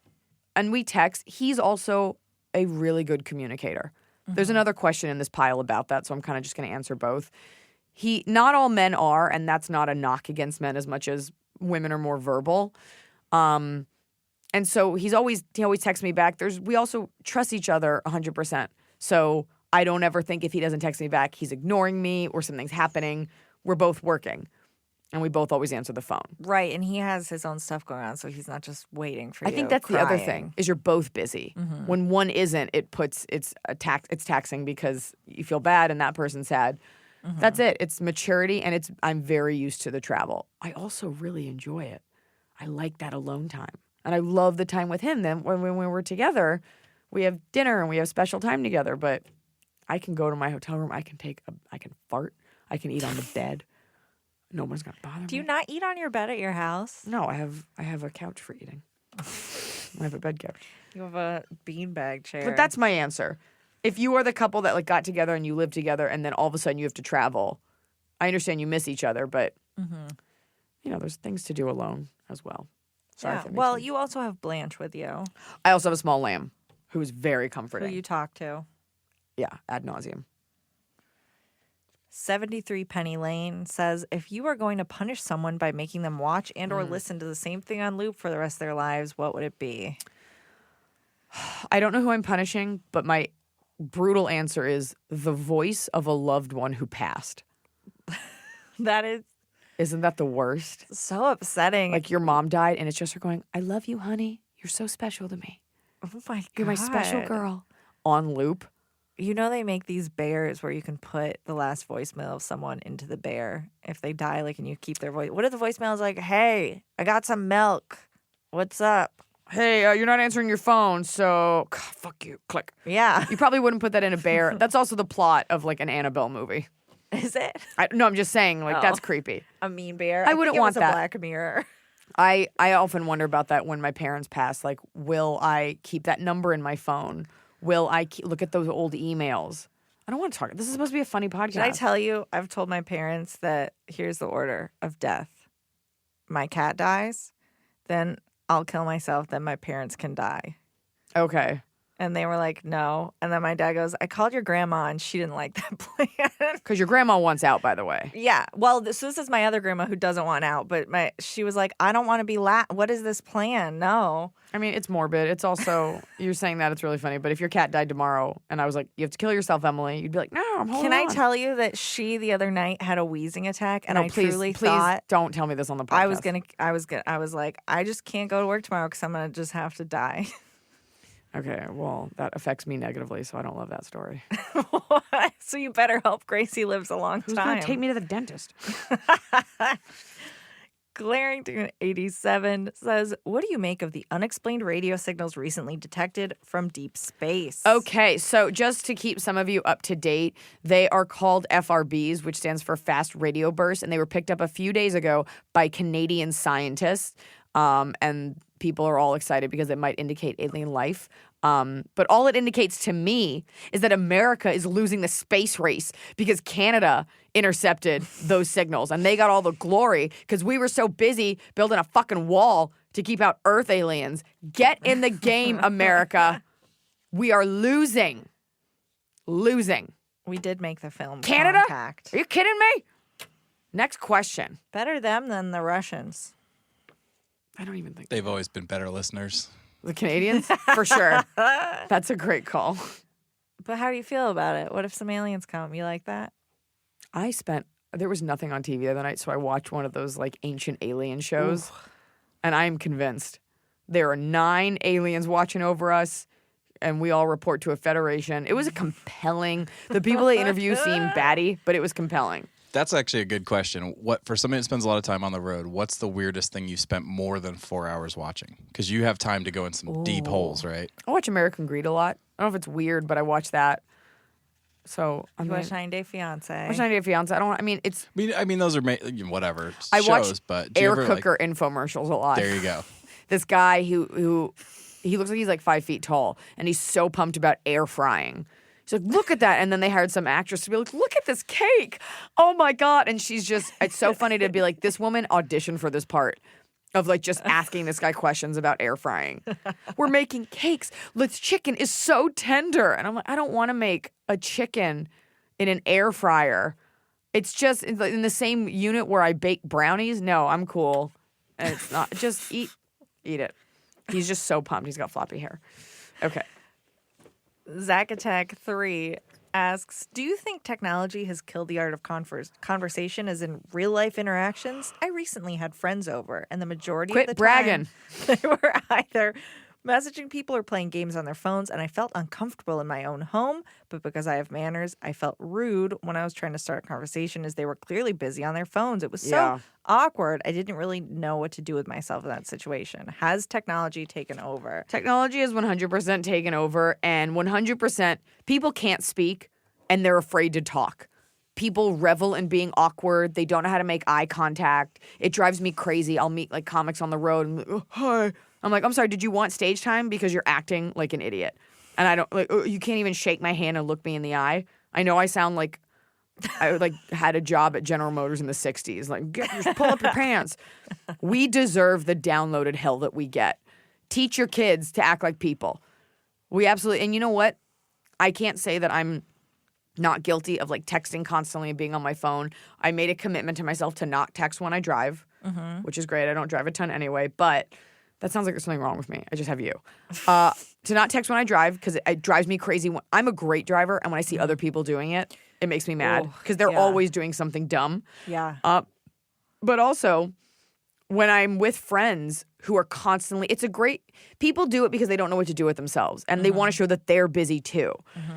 And we text. He's also a really good communicator. Mm-hmm. There's another question in this pile about that, so I'm kind of just going to answer both. Not all men are, and that's not a knock against men as much as women are more verbal. And so he always texts me back. We also trust each other 100%. So I don't ever think if he doesn't text me back, he's ignoring me or something's happening. We're both working. And we both always answer the phone. Right, and he has his own stuff going on, so he's not just waiting for you. I think that's crying. the other thing, is you're both busy. Mm-hmm. When one isn't, it's taxing because you feel bad and that person's sad. Mm-hmm. That's it. It's maturity, and I'm very used to the travel. I also really enjoy it. I like that alone time. And I love the time with him. Then when we're together, we have dinner and we have special time together. But I can go to my hotel room. I can fart. I can eat on the bed. No one's gonna bother me. Do you not eat on your bed at your house? No, I have a couch for eating. I have a bed couch. You have a beanbag chair. But that's my answer. If you are the couple that like got together and you live together and then all of a sudden you have to travel, I understand you miss each other, but there's things to do alone as well. Sorry. Yeah. Well, you also have Blanche with you. I also have a small lamb who is very comforting. Who you talk to. Yeah, ad nauseum. 73 Penny Lane says, if you are going to punish someone by making them watch and or listen to the same thing on loop for the rest of their lives, what would it be? I don't know who I'm punishing, but my brutal answer is the voice of a loved one who passed. Isn't that the worst? So upsetting. Like your mom died and it's just her going, I love you, honey. You're so special to me. Oh my God. You're my special girl. On loop. You know they make these bears where you can put the last voicemail of someone into the bear if they die, like, and you keep their voice. What if the voicemail is like, hey, I got some milk. What's up? Hey, you're not answering your phone, so fuck you. Click. Yeah. You probably wouldn't put that in a bear. That's also the plot of like an Annabelle movie. Is it? No, I'm just saying, like, that's creepy. A mean bear? I wouldn't think it want was that. A Black Mirror. I often wonder about that when my parents pass. Like, will I keep that number in my phone? Will I look at those old emails? I don't want to talk. This is supposed to be a funny podcast. Did I tell you, I've told my parents that here's the order of death. My cat dies, then I'll kill myself, then my parents can die. Okay. And they were like, no. And then my dad goes, I called your grandma and she didn't like that plan. Because your grandma wants out, by the way. Yeah. Well, so this is my other grandma who doesn't want out, but she was like, I don't want to be what is this plan? No. I mean, it's morbid. It's also, you're saying that it's really funny, but if your cat died tomorrow and I was like, you have to kill yourself, Emily, you'd be like, no, I'm holding on. Can I tell you that she the other night had a wheezing attack and I truly please thought don't tell me this on the podcast. I was like, I just can't go to work tomorrow because I'm going to just have to die. Okay, well, that affects me negatively, so I don't love that story. So you better hope Gracie lives a long Who's time. going to take me to the dentist? Glarington 87 says, what do you make of the unexplained radio signals recently detected from deep space? Okay, so just to keep some of you up to date, they are called FRBs, which stands for Fast Radio Bursts, and they were picked up a few days ago by Canadian scientists, and people are all excited because it might indicate alien life. But all it indicates to me is that America is losing the space race because Canada intercepted those signals and they got all the glory because we were so busy building a fucking wall to keep out Earth aliens. Get in the game, America. We are losing. Losing. We did make the film Canada? Contact. Are you kidding me? Next question. Better them than the Russians. I don't even think They've always been better listeners. the Canadians? For sure. That's a great call. But how do you feel about it? What if some aliens come? You like that? There was nothing on TV the other night, so I watched one of those like ancient alien shows, and I am convinced there are 9 aliens watching over us, and we all report to a federation. It was the people they interview seem batty, but it was compelling. That's actually a good question. What for somebody that spends a lot of time on the road, what's the weirdest thing you spent more than 4 hours watching? Because you have time to go in some deep holes, right? I watch American Greed a lot. I don't know if it's weird, but I watch that. So You watch 90 Day Fiancé. watch 90 Day Fiance. It's. I mean, those are whatever I shows, watch but do you air ever, cooker infomercials a lot. There you go. This guy who he looks like he's like 5 feet tall, and he's so pumped about air frying. He's like, look at that. And then they hired some actress to be like, look at this cake. Oh my God. And she's just, it's so funny to be like, this woman auditioned for this part of like just asking this guy questions about air frying. We're making cakes. This chicken is so tender. And I'm like, I don't want to make a chicken in an air fryer. It's just in the same unit where I bake brownies. No, I'm cool. And it's not, just eat it. He's just so pumped. He's got floppy hair. Okay. Zachatek 3 asks, do you think technology has killed the art of conversation as in real life interactions? I recently had friends over, and the majority of the bragging. time they were either messaging people or playing games on their phones, and I felt uncomfortable in my own home, but because I have manners, I felt rude when I was trying to start a conversation as they were clearly busy on their phones. It was so awkward. I didn't really know what to do with myself in that situation. Has technology taken over? Technology has 100% taken over, and 100% people can't speak, and they're afraid to talk. People revel in being awkward. They don't know how to make eye contact. It drives me crazy. I'll meet like comics on the road and like, hi. I'm like, I'm sorry, did you want stage time? Because you're acting like an idiot. And I don't, like, you can't even shake my hand and look me in the eye. I know I sound like I like had a job at General Motors in the 60s. Like, pull up your pants. We deserve the downloaded hell that we get. Teach your kids to act like people. We absolutely, and you know what? I can't say that I'm not guilty of like texting constantly and being on my phone. I made a commitment to myself to not text when I drive, which is great. I don't drive a ton anyway, but that sounds like there's something wrong with me. I just have you. To not text when I drive because it drives me crazy. I'm a great driver, and when I see other people doing it, it makes me mad because they're always doing something dumb. Yeah. But also, when I'm with friends who are constantly, people do it because they don't know what to do with themselves, and they want to show that they're busy too.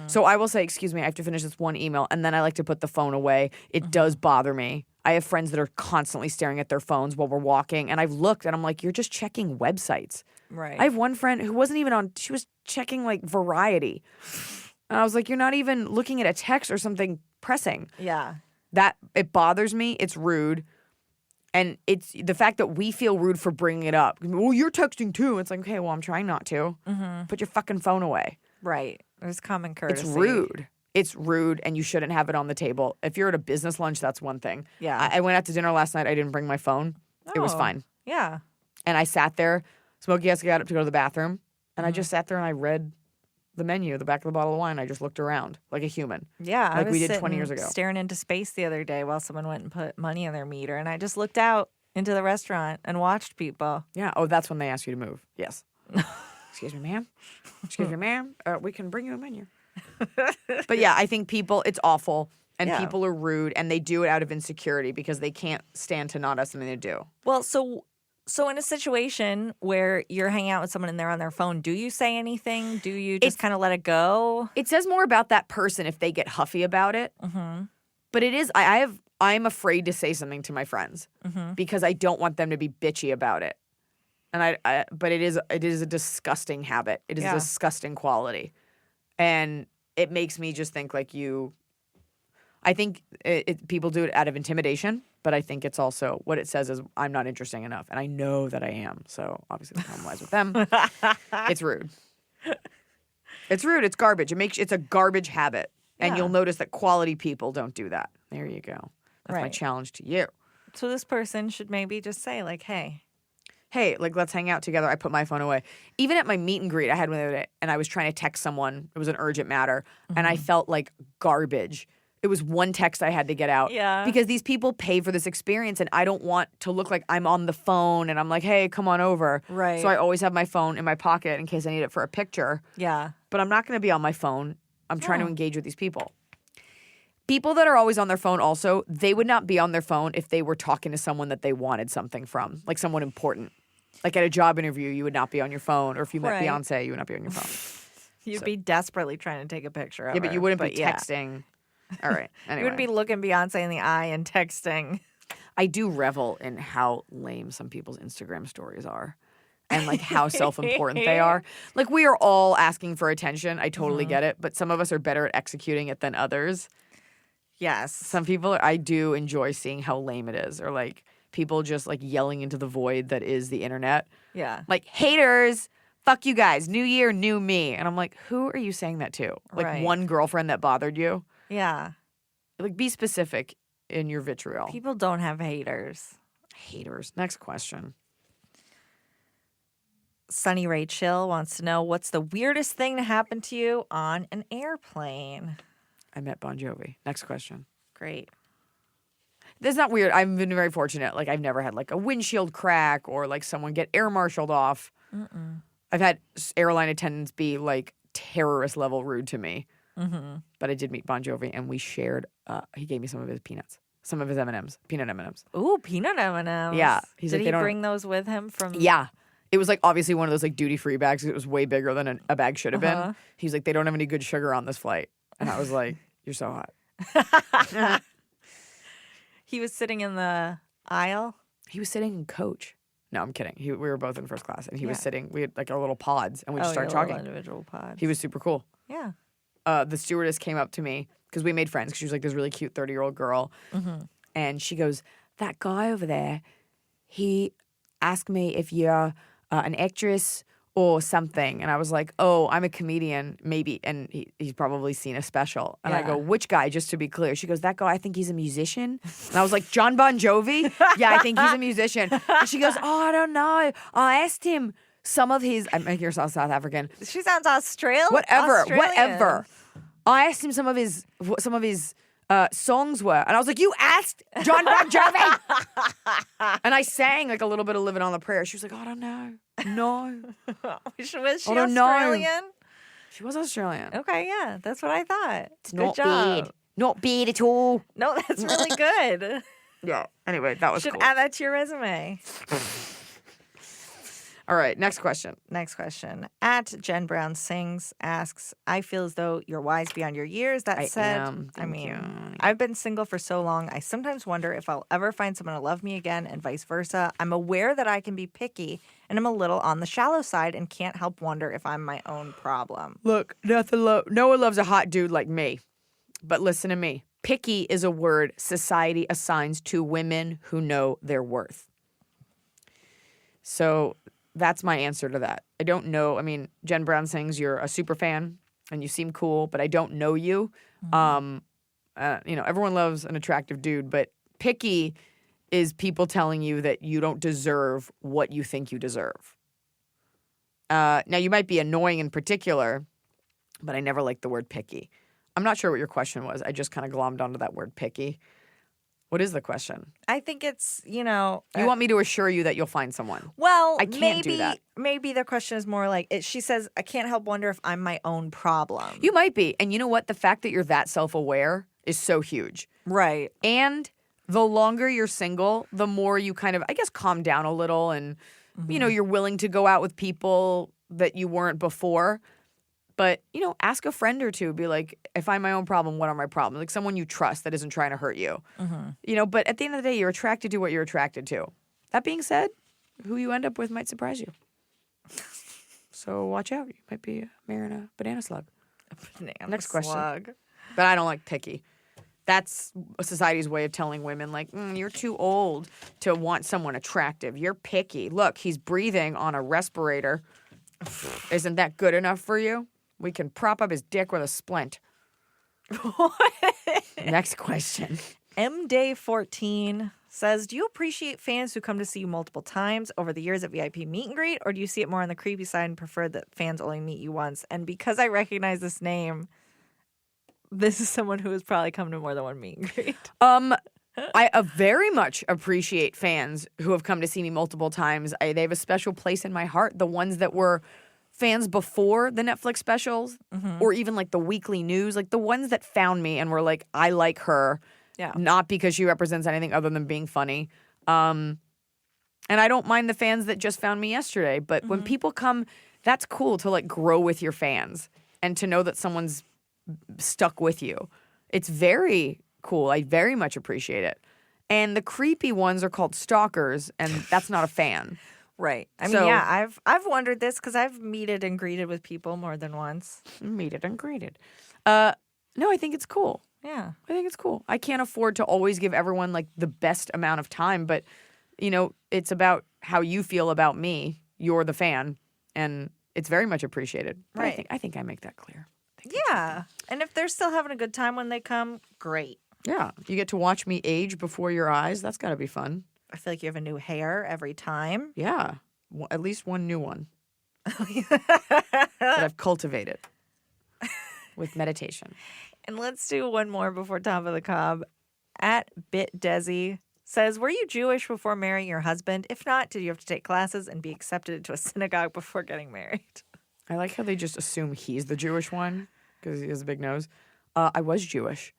So I will say, excuse me, I have to finish this one email, and then I like to put the phone away. It does bother me. I have friends that are constantly staring at their phones while we're walking, and I've looked, and I'm like, you're just checking websites. Right. I have one friend who wasn't even on, she was checking like Variety. And I was like, you're not even looking at a text or something pressing. Yeah. It bothers me. It's rude. And it's the fact that we feel rude for bringing it up. Well, you're texting too. It's like, okay, well, I'm trying not to. Put your fucking phone away. Right. There's common courtesy. It's rude. It's rude, and you shouldn't have it on the table. If you're at a business lunch, that's one thing. Yeah. I went out to dinner last night. I didn't bring my phone. It was fine. Yeah. And I sat there. Smokey has to get up to go to the bathroom. And I just sat there and I read the menu, the back of the bottle of wine. I just looked around like a human. Yeah, I Like was we did sitting 20 years ago. staring into space the other day while someone went and put money on their meter, and I just looked out into the restaurant and watched people. Yeah. Oh, that's when they ask you to move. Yes. Excuse me, ma'am. Excuse me, ma'am. We can bring you a menu. But yeah, I think it's awful. And Yeah. people are rude, and they do it out of insecurity because they can't stand to not have something to do. Well, so in a situation where you're hanging out with someone and they're on their phone, do you say anything? Do you just kind of let it go? It says more about that person if they get huffy about it. Mm-hmm. But it is, I'm afraid to say something to my friends because I don't want them to be bitchy about it. And but it is a disgusting habit. It is a disgusting quality. And it makes me just think like I think people do it out of intimidation, but I think it's also what it says is I'm not interesting enough, and I know that I am. So obviously, the lies with them. It's rude. It's rude. It's garbage. It's a garbage habit, and you'll notice that quality people don't do that. There you go. That's my Right. challenge to you. So this person should maybe just say like, hey, Like let's hang out together. I put my phone away. Even at my meet and greet, I had one the other day, and I was trying to text someone. It was an urgent matter, and I felt like garbage. It was one text I had to get out. Yeah. Because these people pay for this experience, and I don't want to look like I'm on the phone and I'm like, hey, come on over. Right. So I always have my phone in my pocket in case I need it for a picture. yeah. But I'm not going to be on my phone. I'm trying to engage with these people. People that are always on their phone also, they would not be on their phone if they were talking to someone that they wanted something from, like someone important. Like at a job interview, you would not be on your phone. Or if you met Right. Beyonce, you would not be on your phone. You'd be desperately trying to take a picture of Yeah, but her, you wouldn't be yeah. texting. All right. Anyway. You wouldn't be looking Beyonce in the eye and texting. I do revel in how lame some people's Instagram stories are and like how self-important they are. Like we are all asking for attention. I totally get it. But some of us are better at executing it than others. Yes. Some people, I do enjoy seeing how lame it is, or like people just like yelling into the void that is the internet. Yeah. Like haters, fuck you guys, new year, new me. And I'm like, who are you saying that to? Like Right. one girlfriend that bothered you? Yeah. Like be specific in your vitriol. People don't have haters. Haters. Next question. Sunny Ray Chill wants to know what's the weirdest thing to happen to you on an airplane? I met Bon Jovi. Next question. Great. That's not weird. I've been very fortunate. Like I've never had like a windshield crack or like someone get air marshaled off. I've had airline attendants be like terrorist level rude to me. But I did meet Bon Jovi, and we shared. He gave me some of his peanuts, some of his M&Ms, peanut M&Ms. Ooh, peanut M&Ms. Yeah, he's Did like, he they don't- bring those with him from? Yeah, it was like obviously one of those like duty free bags. It was way bigger than a bag should have been. He's like, they don't have any good sugar on this flight, and I was like, you're so hot. He was sitting in the aisle. He was sitting in coach. No, I'm kidding. We were both in first class, and he was Yeah. sitting. We had like our little pods, and we just started your little talking. individual pods. He was super cool. Yeah. The stewardess came up to me because we made friends. 'Cause she was like this really cute 30-year-old girl, and she goes, "That guy over there, he asked me if you're an actress or something," and I was like, "Oh, I'm a comedian, maybe," and he's probably seen a special. And I Yeah. go, "Which guy?" Just to be clear, she goes, "That guy, I think he's a musician," and I was like, "John Bon Jovi? Yeah, I think he's a musician." And she goes, "Oh, I don't know. I asked him." Some of his, I'm making herself South African. She sounds Australian. Whatever. I asked him what some of his songs were, and I was like, "You asked John Bon Jovi?" And I sang like a little bit of "Living on the Prayer." She was like, "I don't know, no." Was she I don't know. Australian? She was Australian. Okay, yeah, that's what I thought. It's Good not job. bad, not bad at all. No, that's really good. Yeah. Anyway, that was Should cool. add that to your resume. All right, next question. Next question. At Jen Brown Sings asks, I feel as though you're wise beyond your years. That I said, am. I Thank mean, you. I've been single for so long, I sometimes wonder if I'll ever find someone to love me again and vice versa. I'm aware that I can be picky and I'm a little on the shallow side and can't help wonder if I'm my own problem. Look, no one loves a hot dude like me. But listen to me. Picky is a word society assigns to women who know their worth. So that's my answer to that. I don't know. I mean, Jen Brown sings you're a super fan and you seem cool, but I don't know you. Everyone loves an attractive dude, but picky is people telling you that you don't deserve what you think you deserve. Now, you might be annoying in particular, but I never liked the word picky. I'm not sure what your question was. I just kind of glommed onto that word picky. What is the question? I think it's, You want me to assure you that you'll find someone. well, I can't do that. Maybe the question is more like, she says, I can't help wonder if I'm my own problem. You might be. And you know what? The fact that you're that self-aware is so huge. Right. And the longer you're single, the more you kind of, I guess, calm down a little and, you're willing to go out with people that you weren't before. But, ask a friend or two. Be like, if I'm my own problem, what are my problems? Like someone you trust that isn't trying to hurt you. But at the end of the day, you're attracted to what you're attracted to. That being said, who you end up with might surprise you. So watch out. You might be marrying a banana slug. Next question. Slug. But I don't like picky. That's society's way of telling women, like, you're too old to want someone attractive. You're picky. Look, he's breathing on a respirator. Isn't that good enough for you? We can prop up his dick with a splint. Next question. MDay14 says, do you appreciate fans who come to see you multiple times over the years at VIP meet and greet, or do you see it more on the creepy side and prefer that fans only meet you once? And because I recognize this name, this is someone who has probably come to more than one meet and greet. I very much appreciate fans who have come to see me multiple times. They have a special place in my heart. The ones that were fans before the Netflix specials or even like the weekly news, like the ones that found me and were like, I like her, not because she represents anything other than being funny. And I don't mind the fans that just found me yesterday. But when people come, that's cool to like grow with your fans and to know that someone's stuck with you. It's very cool. I very much appreciate it. And the creepy ones are called stalkers, and that's not a fan. Right. I mean, yeah, I've wondered this because I've meted and greeted with people more than once. Meted and greeted. No, I think it's cool. Yeah. I think it's cool. I can't afford to always give everyone like the best amount of time, but it's about how you feel about me. You're the fan, and it's very much appreciated. But Right. I think I make that clear. Yeah. And if they're still having a good time when they come, great. Yeah. You get to watch me age before your eyes. That's got to be fun. I feel like you have a new hair every time. Yeah. At least one new one that I've cultivated with meditation. And let's do one more before Top of the Cob. At BitDesi says, were you Jewish before marrying your husband? If not, did you have to take classes and be accepted into a synagogue before getting married? I like how they just assume he's the Jewish one because he has a big nose. I was Jewish.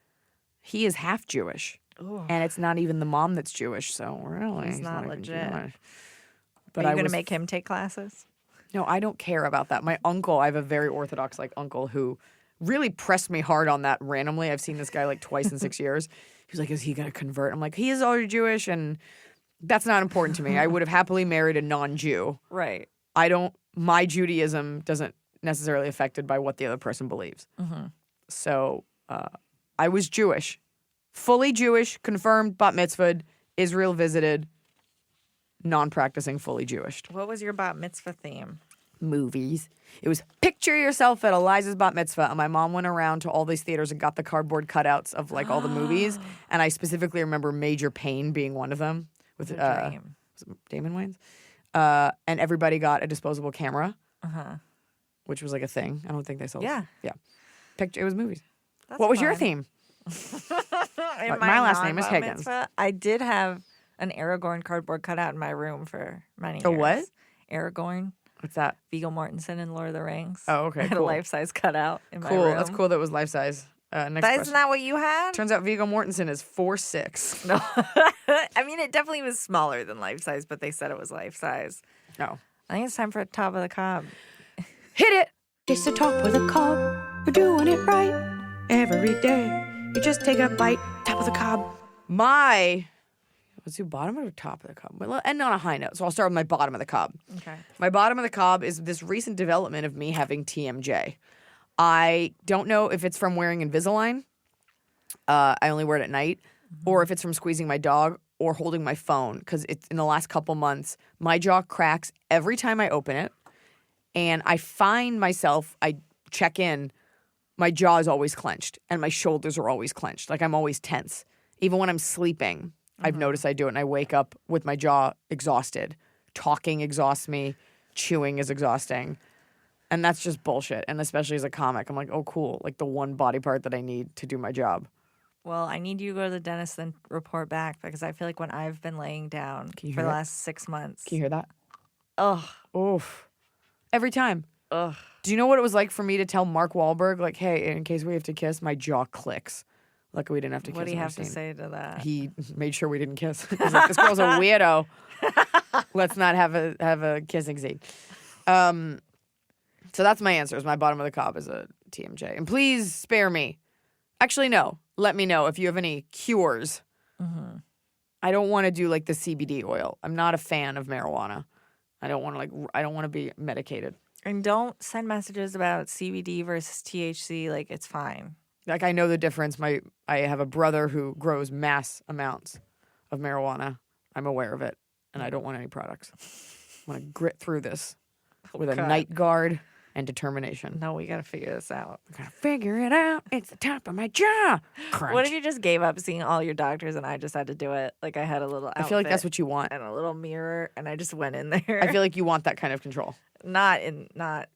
He is half Jewish. Ooh. And it's not even the mom that's Jewish, so really. He's not legit. But are you going to make him take classes? No, I don't care about that. My uncle, I have a very Orthodox uncle who really pressed me hard on that randomly. I've seen this guy twice in 6 years. He was like, is he going to convert? I'm like, he is already Jewish, and that's not important to me. I would have happily married a non-Jew. Right. My Judaism doesn't necessarily affected by what the other person believes. Mm-hmm. So I was Jewish. Fully Jewish, confirmed, bat mitzvahed, Israel visited, non-practicing, fully Jewish. What was your bat mitzvah theme? Movies. It was picture yourself at Eliza's bat mitzvah. And my mom went around to all these theaters and got the cardboard cutouts of all the movies. And I specifically remember Major Payne being one of them. With was it Damon Wayans? And everybody got a disposable camera, which was a thing. I don't think they sold. Yeah. Yeah. It was movies. That's what was fun. your theme? My last name is Higgins. Mitzvah, I did have an Aragorn cardboard cutout in my room for many years. A what? Aragorn. What's that? Viggo Mortensen in Lord of the Rings. Oh, okay. I had cool. a life-size cutout in my cool. room. That's cool. That was life size. Next question. Isn't that what you had? Turns out Viggo Mortensen is 4'6". No. I mean, it definitely was smaller than life-size, but they said it was life-size. No. I think it's time for Top of the Cob. Hit it! It's the Top of the Cob. You're doing it right every day. You just take a bite. Top of the Cob. Let's do bottom or top of the cob? Well, end on a high note, so I'll start with my bottom of the cob. Okay. My bottom of the cob is this recent development of me having TMJ. I don't know if it's from wearing Invisalign. I only wear it at night. Or if it's from squeezing my dog or holding my phone. Because it's in the last couple months, my jaw cracks every time I open it. And I find myself, I check in, my jaw is always clenched. And my shoulders are always clenched. I'm always tense. Even when I'm sleeping, I've noticed I do it. And I wake up with my jaw exhausted. Talking exhausts me. Chewing is exhausting. And that's just bullshit. And especially as a comic, I'm like, oh, cool. Like the one body part that I need to do my job. Well, I need you to go to the dentist and report back because I feel like when I've been laying down you for hear the it? last 6 months. Can you hear that? Ugh. Oof. Every time. Ugh. Do you know what it was like for me to tell Mark Wahlberg, like, hey, in case we have to kiss, my jaw clicks. Luckily, we didn't have to kiss. What do you in our have to scene. say to that? He made sure we didn't kiss. He's like, this girl's a weirdo. Let's not have a kissing scene. So that's my answer. Is my bottom of the cob is a TMJ. And please spare me. Actually, no. Let me know if you have any cures. Mm-hmm. I don't want to do like the CBD oil. I'm not a fan of marijuana. I don't want to be medicated. And don't send messages about CBD versus THC. Like, it's fine. Like, I know the difference. I have a brother who grows mass amounts of marijuana. I'm aware of it, and I don't want any products. I want to grit through this with a God. night guard and determination. No, we got to figure this out. I gotta figure it out. It's the top of my jaw. Crunch. What if you just gave up seeing all your doctors and I just had to do it? Like, I had a little outfit I feel like that's what you want. and a little mirror, and I just went in there. I feel like you want that kind of control. no.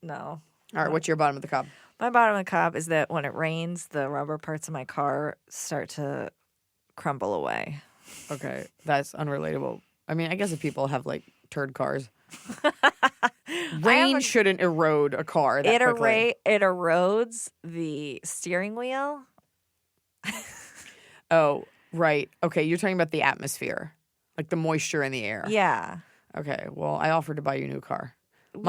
All right, what's your bottom of the cob? My bottom of the cob is that when it rains, the rubber parts of my car start to crumble away. Okay, that's unrelatable. I mean, I guess if people have like turd cars, rain shouldn't erode a car that quickly. It erodes the steering wheel. Oh, right. Okay, you're talking about the atmosphere, like the moisture in the air. Yeah. Okay, well, I offered to buy you a new car. It's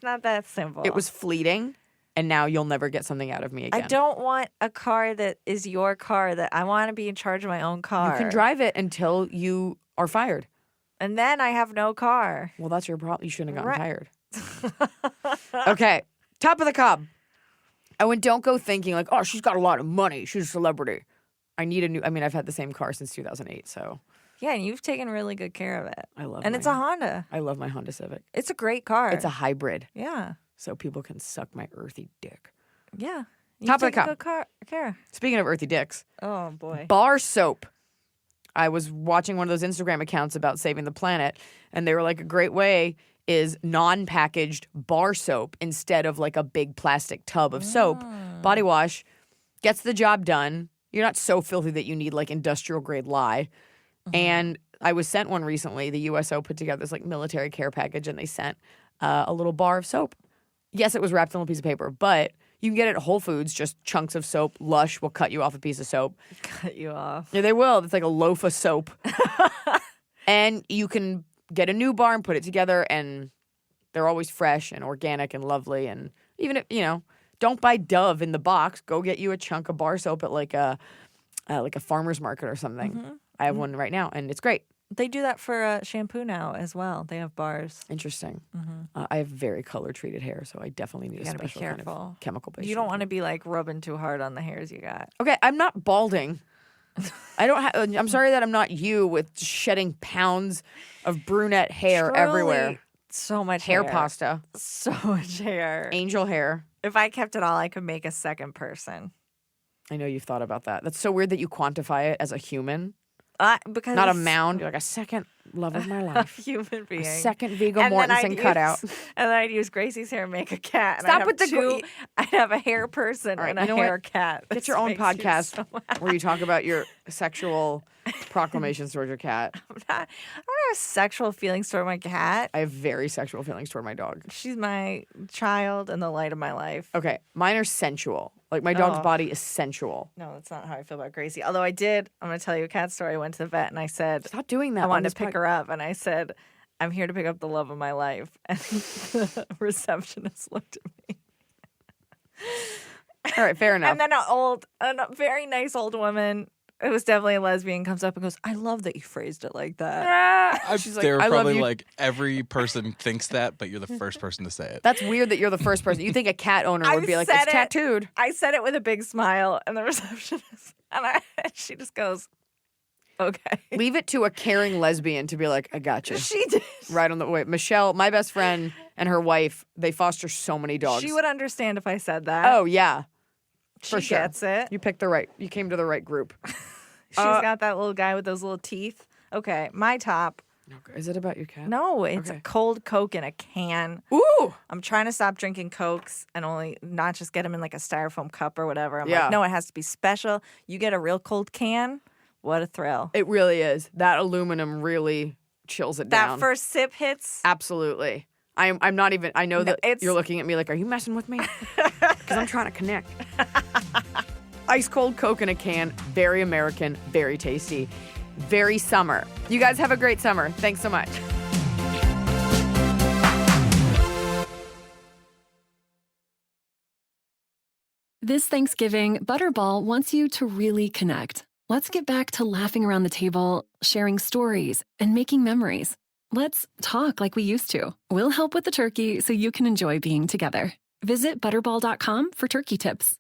not that simple. It was fleeting, and now you'll never get something out of me again. I don't want a car that is your car. That I want to be in charge of my own car. You can drive it until you are fired. And then I have no car. Well, that's your problem. You shouldn't have gotten fired. Okay, top of the cob. Don't go thinking like, oh, she's got a lot of money. She's a celebrity. I've had the same car since 2008, so. Yeah, and you've taken really good care of it. I love And it's a Honda. I love my Honda Civic. It's a great car. It's a hybrid, Yeah. so people can suck my earthy dick. Yeah. Top of the taken cup. good care. Speaking of earthy dicks, Oh, boy. bar soap. I was watching one of those Instagram accounts about saving the planet, and they were like, a great way is non-packaged bar soap instead of like a big plastic tub of soap. Body wash gets the job done. You're not so filthy that you need like industrial grade lye. And I was sent one recently. The USO put together this like military care package, and they sent a little bar of soap. Yes, it was wrapped in a little piece of paper, but you can get it at Whole Foods, just chunks of soap. Lush will cut you off a piece of soap. Cut you off. Yeah, they will. It's like a loaf of soap. And you can get a new bar and put it together, and they're always fresh and organic and lovely. And even if, don't buy Dove in the box. Go get you a chunk of bar soap at like a farmer's market or something. I have one right now, and it's great. They do that for shampoo now as well. They have bars. Interesting. I have very color-treated hair, so I definitely need a gotta be special kind careful. of chemical-based You don't shampoo. want to be like rubbing too hard on the hairs you got. Okay, I'm not balding. I'm sorry that I'm not you with shedding pounds of brunette hair Truly, everywhere. So much Hair hair. pasta. So much hair. Angel hair. If I kept it all, I could make a second person. I know you've thought about that. That's so weird that you quantify it as a human, Because not a mound. You're like a second love of my life. human being. A second Viggo And then Mortensen cutout. And then I'd use Gracie's hair and make a cat. And Stop I'd have with the two. I'd have a hair person All right, and you a know hair what? cat. Get This your own makes you podcast so where you talk about your sexual proclamations towards your cat. I don't have sexual feelings toward my cat. I have very sexual feelings toward my dog. She's my child and the light of my life. Okay, mine are sensual. Like my dog's Oh. body is sensual. No, that's not how I feel about Gracie. Although I'm going to tell you a cat story. I went to the vet and I said, Stop doing that. I on wanted this to pick her up. And I said, I'm here to pick up the love of my life. And the receptionist looked at me. All right, fair enough. And then a very nice old woman, it was definitely a lesbian, comes up and goes, I love that you phrased it like that. She's like, They were I love probably you. like, every person thinks that, but you're the first person to say it. That's weird that you're the first person. You think a cat owner would be like, said it's tattooed. I said it with a big smile, and the receptionist, she just goes, okay. Leave it to a caring lesbian to be like, I got you. She did. Right on the way. Michelle, my best friend, and her wife, they foster so many dogs. She would understand if I said that. Oh, yeah. she for sure. gets it. You came to the right group. She's got that little guy with those little teeth. Okay, my top Okay. Is it about your cat? No, it's a Okay. cold Coke in a can. Ooh. I'm trying to stop drinking Cokes and only not just get them in like a styrofoam cup or whatever. I'm Yeah. like, no, it has to be special. You get a real cold can. What a thrill. It really is. That aluminum really chills it That down. first sip hits. Absolutely. I'm not even, I know No, that it's- you're looking at me like, are you messing with me? Because I'm trying to connect. Ice cold Coke in a can. Very American, very tasty, very summer. You guys have a great summer. Thanks so much. This Thanksgiving, Butterball wants you to really connect. Let's get back to laughing around the table, sharing stories, and making memories. Let's talk like we used to. We'll help with the turkey so you can enjoy being together. Visit butterball.com for turkey tips.